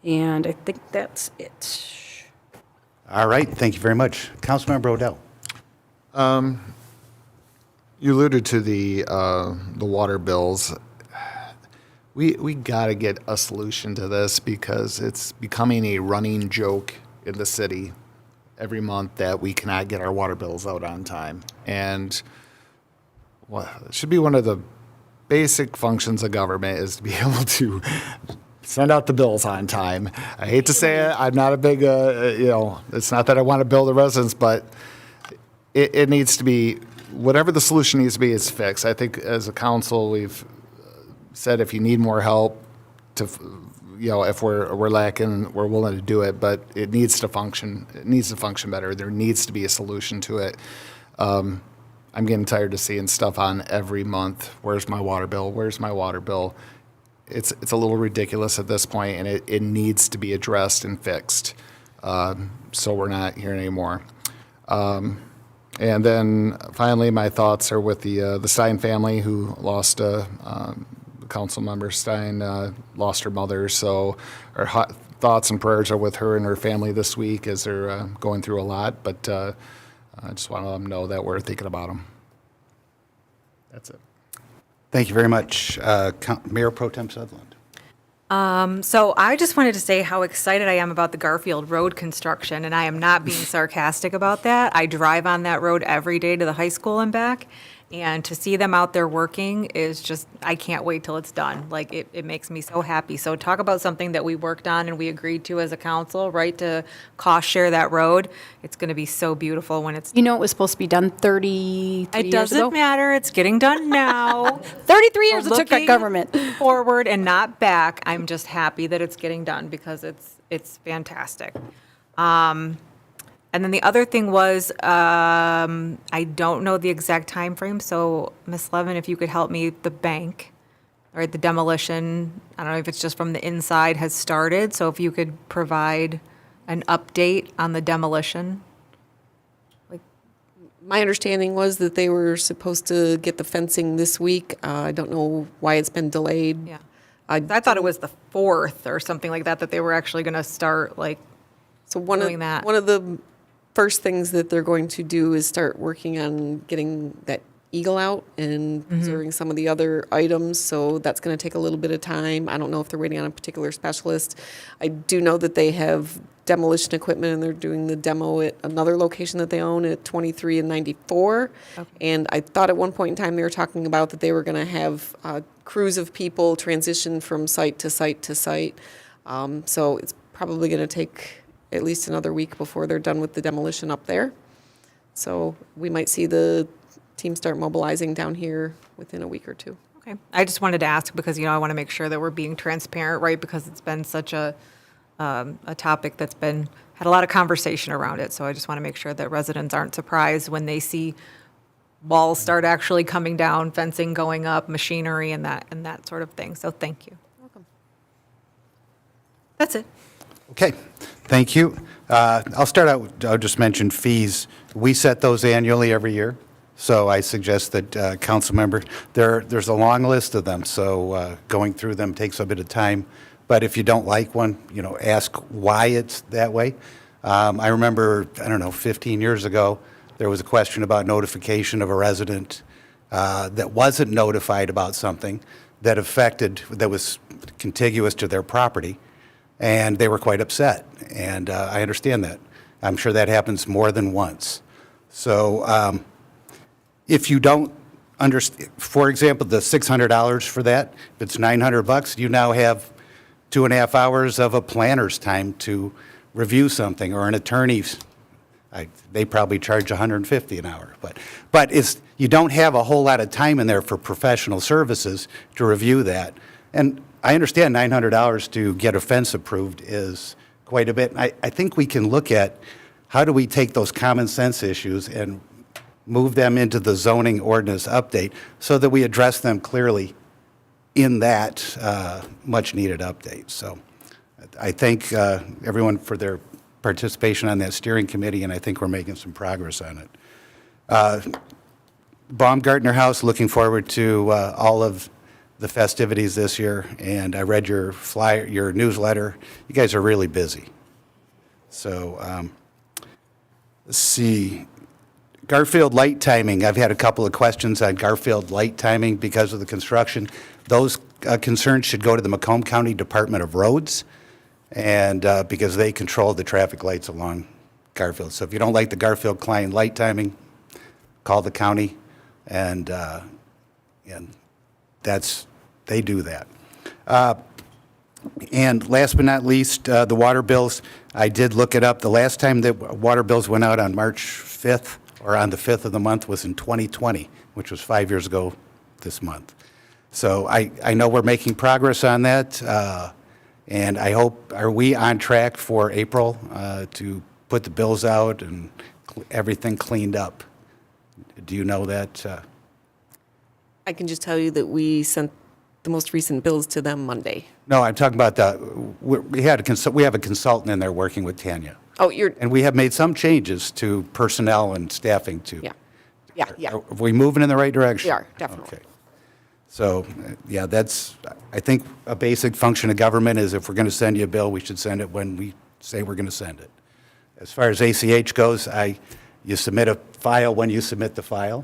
S4: And I think that's it.
S2: All right, thank you very much. Councilmember Odell.
S5: You alluded to the water bills. We got to get a solution to this, because it's becoming a running joke in the city every month that we cannot get our water bills out on time. And well, it should be one of the basic functions of government, is to be able to send out the bills on time. I hate to say it, I'm not a big, it's not that I want to bill the residents, but it needs to be, whatever the solution needs to be, is fixed. I think as a council, we've said if you need more help to, if we're lacking, we're willing to do it, but it needs to function. It needs to function better. There needs to be a solution to it. I'm getting tired of seeing stuff on every month. Where's my water bill? Where's my water bill? It's a little ridiculous at this point, and it needs to be addressed and fixed. So we're not here anymore. And then finally, my thoughts are with the Stein family who lost council member Stein lost her mother. So our thoughts and prayers are with her and her family this week as they're going through a lot. But I just want to let them know that we're thinking about them. That's it.
S2: Thank you very much. Mayor Pro Tem Sutherland.
S11: So I just wanted to say how excited I am about the Garfield Road construction, and I am not being sarcastic about that. I drive on that road every day to the high school and back, and to see them out there working is just, I can't wait till it's done. Like, it makes me so happy. So talk about something that we worked on and we agreed to as a council, right, to cost share that road. It's going to be so beautiful when it's.
S4: You know, it was supposed to be done 33 years ago.
S11: It doesn't matter. It's getting done now.
S4: 33 years it took
S11: Looking
S4: that government.
S11: forward and not back. I'm just happy that it's getting done because it's fantastic. And then the other thing was, I don't know the exact time frame. So Ms. Levin, if you could help me, the bank or the demolition, I don't know if it's just from the inside has started. So if you could provide an update on the demolition.
S6: My understanding was that they were supposed to get the fencing this week. I don't know why it's been delayed.
S11: Yeah. I thought it was the 4th or something like that they were actually going to start
S6: So
S11: doing that.
S6: one of the first things that they're going to do is start working on getting that eagle out and preserving some of the other items. So that's going to take a little bit of time. I don't know if they're waiting on a particular specialist. I do know that they have demolition equipment and they're doing the demo at another location that they own at 23 and 94.
S11: Okay.
S6: And I thought at one point in time they were talking about that they were going to have crews of people transition from site to site to site. So it's probably going to take at least another week before they're done with the demolition up there. So we might see the team start mobilizing down here within a week or two.
S11: Okay. I just wanted to ask because, I want to make sure that we're being transparent, right? Because it's been such a topic that's had a lot of conversation around it. So I just want to make sure that residents aren't surprised when they see walls start actually coming down, fencing going up, machinery and that sort of thing. So thank you.
S6: Welcome.
S11: That's it.
S2: Okay, thank you. I'll start out, I'll just mention fees. We set those annually every year, so I suggest that council member, there's a long list of them, so going through them takes a bit of time. But if you don't like one, ask why it's that way. I remember, 15 years ago, there was a question about notification of a resident that wasn't notified about something that was contiguous to their property. And they were quite upset, and I understand that. I'm sure that happens more than once. So if you don't understand, for example, the $600 for that, if it's $900, you now have 2.5 hours of a planner's time to review something, or an attorney's. They probably charge $150 an hour, but you don't have a whole lot of time in there for professional services to review that. And I understand $900 to get a fence approved is quite a bit. I think we can look at how do we take those common sense issues and move them into the zoning ordinance update so that we address them clearly in that much needed update. So I thank everyone for their participation on that steering committee, and I think we're making some progress on it. Baumgartner House, looking forward to all of the festivities this year, and I read your flyer, your newsletter. You guys are really busy. So let's see. Garfield light timing. I've had a couple of questions on Garfield light timing because of the construction. Those concerns should go to the Macomb County Department of Roads, and because they control the traffic lights along Garfield. So if you don't like the Garfield Klein light timing, call the county, and they do that. And last but not least, the water bills. I did look it up. The last time that water bills went out on March 5th, or on the 5th of the month, was in 2020, which was 5 years ago this month. So I know we're making progress on that, And I hope, are we on track for April to put the bills out and everything cleaned up? Do you know that?
S6: I can just tell you that we sent the most recent bills to them Monday.
S2: No, I'm talking about we have a consultant in there working with Tanya.
S6: Oh, you're,
S2: And we have made some changes to personnel and staffing too.
S6: yeah.
S2: Are we moving in the right direction?
S6: We are, definitely.
S2: Okay. So, yeah, that's, I think a basic function of government is if we're going to send you a bill, we should send it when we say we're going to send it. As far as ACH goes, you submit a file when you submit the file.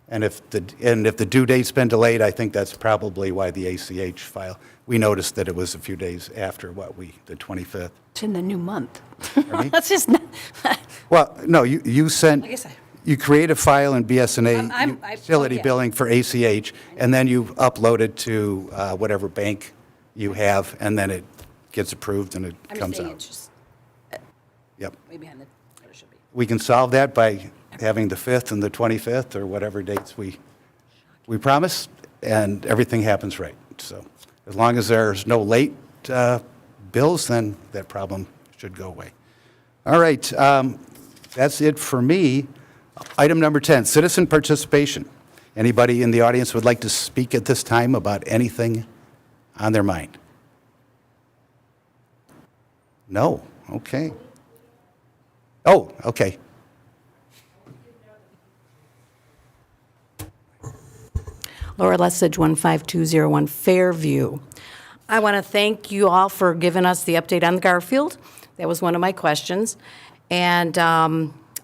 S2: And if the due date's been delayed, I think that's probably why the ACH file, we noticed that it was a few days after the 25th.
S4: It's in the new month.
S2: Pardon me?
S4: That's just not,
S2: Well, no, you sent,
S4: I guess
S2: you create a file in BSNA
S4: I-
S2: utility
S4: oh, yeah.
S2: billing for ACH, and then you upload it to whatever bank you have, and then it gets approved and it
S4: I'm just
S2: comes
S4: saying
S2: out.
S4: it's just
S2: Yep.
S4: way behind what it should be.
S2: We can solve that by having the 5th and the 25th, or whatever dates we promise, and everything happens right. So as long as there's no late bills, then that problem should go away. All right, that's it for me. Item number 10, citizen participation. Anybody in the audience would like to speak at this time about anything on their mind? No? Okay. Oh, okay.
S14: Laura Lessig, 15201 Fairview. I want to thank you all for giving us the update on the Garfield. That was one of my questions. And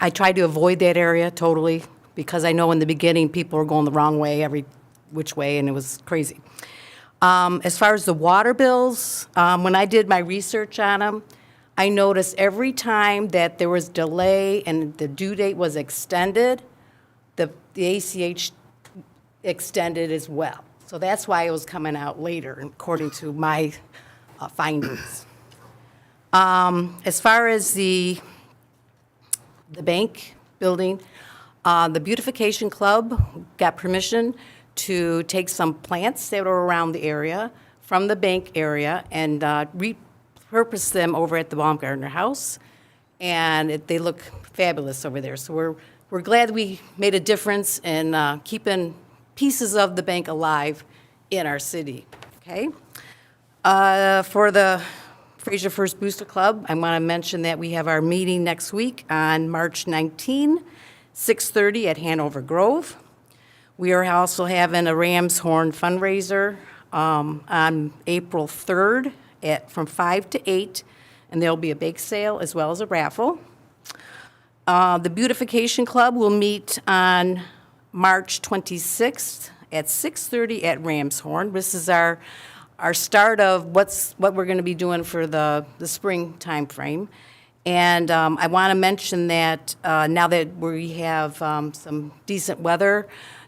S14: I tried to avoid that area totally because I know in the beginning people were going the wrong way, every which way, and it was crazy. As far as the water bills, when I did my research on them, I noticed every time that there was delay and the due date was extended, the ACH extended as well. So that's why it was coming out later, according to my findings. As far as the bank building, the Beautification Club got permission to take some plants that are around the area from the bank area and repurpose them over at the Baumgartner House, and they look fabulous over there. So we're glad we made a difference in keeping pieces of the bank alive in our city, okay? For the Fraser First Booster Club, I want to mention that we have our meeting next week on March 19, 6:30 at Hanover Grove. We are also having a Ram's Horn fundraiser on April 3rd from 5 to 8, and there'll be a bake sale as well as a raffle. The Beautification Club will meet on March 26th at 6:30 at Ram's Horn. This is our start of what we're going to be doing for the spring time frame. And I want to mention that now that we have some decent weather,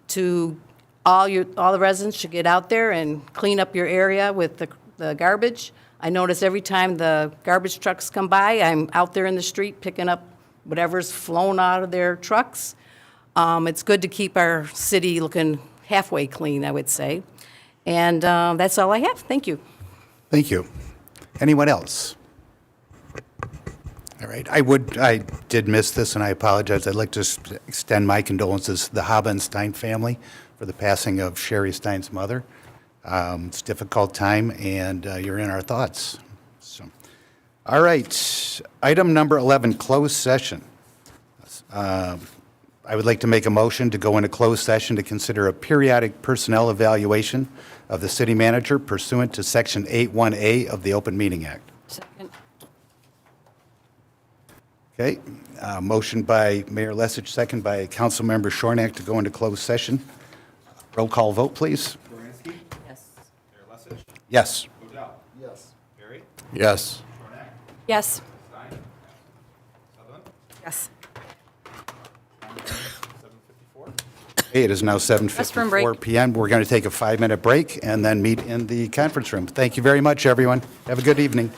S14: to all the residents should get out there and clean up your area with the garbage. I notice every time the garbage trucks come by, I'm out there in the street picking up whatever's flown out of their trucks. It's good to keep our city looking halfway clean, I would say. And that's all I have. Thank you.
S2: Thank you. Anyone else? All right, I did miss this, and I apologize. I'd like to extend my condolences to the Habenstein family for the passing of Sherry Stein's mother. It's a difficult time, and you're in our thoughts. So, all right, item number 11, closed session. I would like to make a motion to go into closed session to consider a periodic personnel evaluation of the city manager pursuant to Section 81A of the Open Meeting Act.
S4: Second.
S2: Okay, motion by Mayor Lessig, second by Councilmember Shornack to go into closed session. Roll call vote, please.
S9: Yes.
S2: Yes.
S3: Yes.
S4: Yes. Yes.
S2: Okay, it is now
S4: Restroom break.
S2: 7:54 PM. We're going to take a 5-minute break and then meet in the conference room. Thank you very much, everyone. Have a good evening.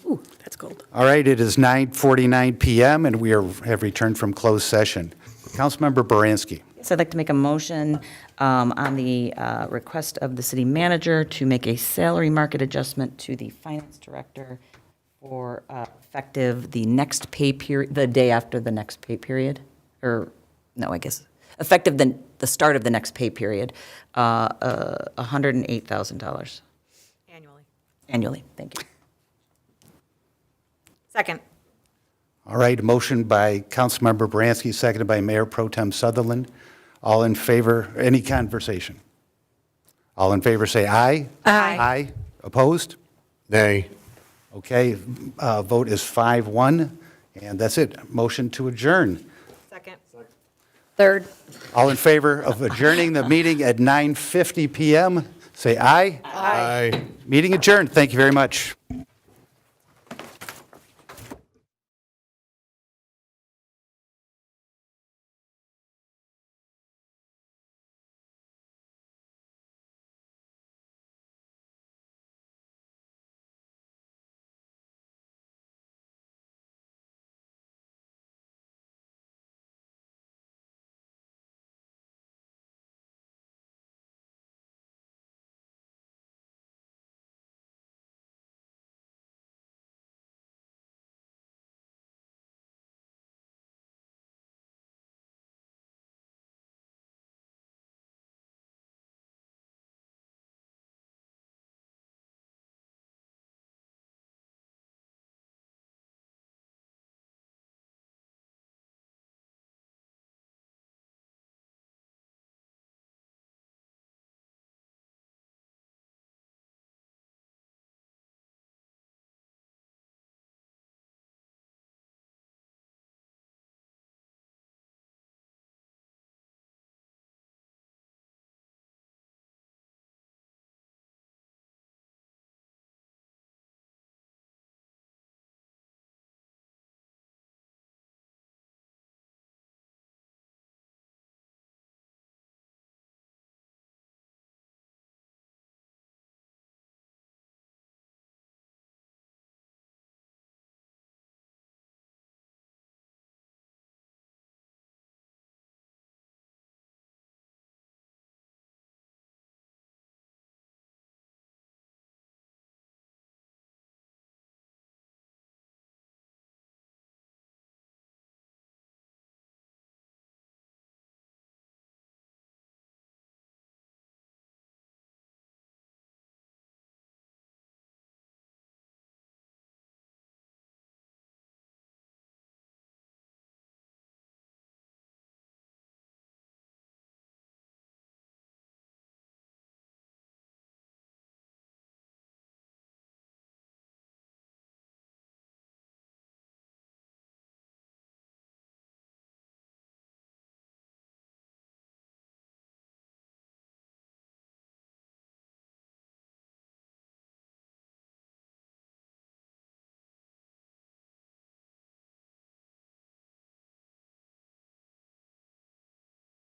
S4: Ooh, that's cold.
S2: All right, it is 9:49 PM, and we have returned from closed session. Councilmember Baranski.
S9: So I'd like to make a motion on the request of the city manager to make a salary market adjustment to the finance director for effective the next pay period, the day after the next pay period, or, no, I guess, effective the start of the next pay period, $108,000
S11: Annually.
S9: annually. Thank you.
S11: Second.
S2: All right, a motion by Councilmember Baranski, seconded by Mayor Pro Tem Sutherland. All in favor, any conversation? All in favor, say aye.
S11: Aye.
S2: Aye. Opposed?
S3: Nay.
S2: Okay, vote is 5-1, and that's it. Motion to adjourn.
S11: Second.
S4: Third.
S2: All in favor of adjourning the meeting at 9:50 PM, say aye.
S3: Aye.
S2: Meeting adjourned. Thank you very much.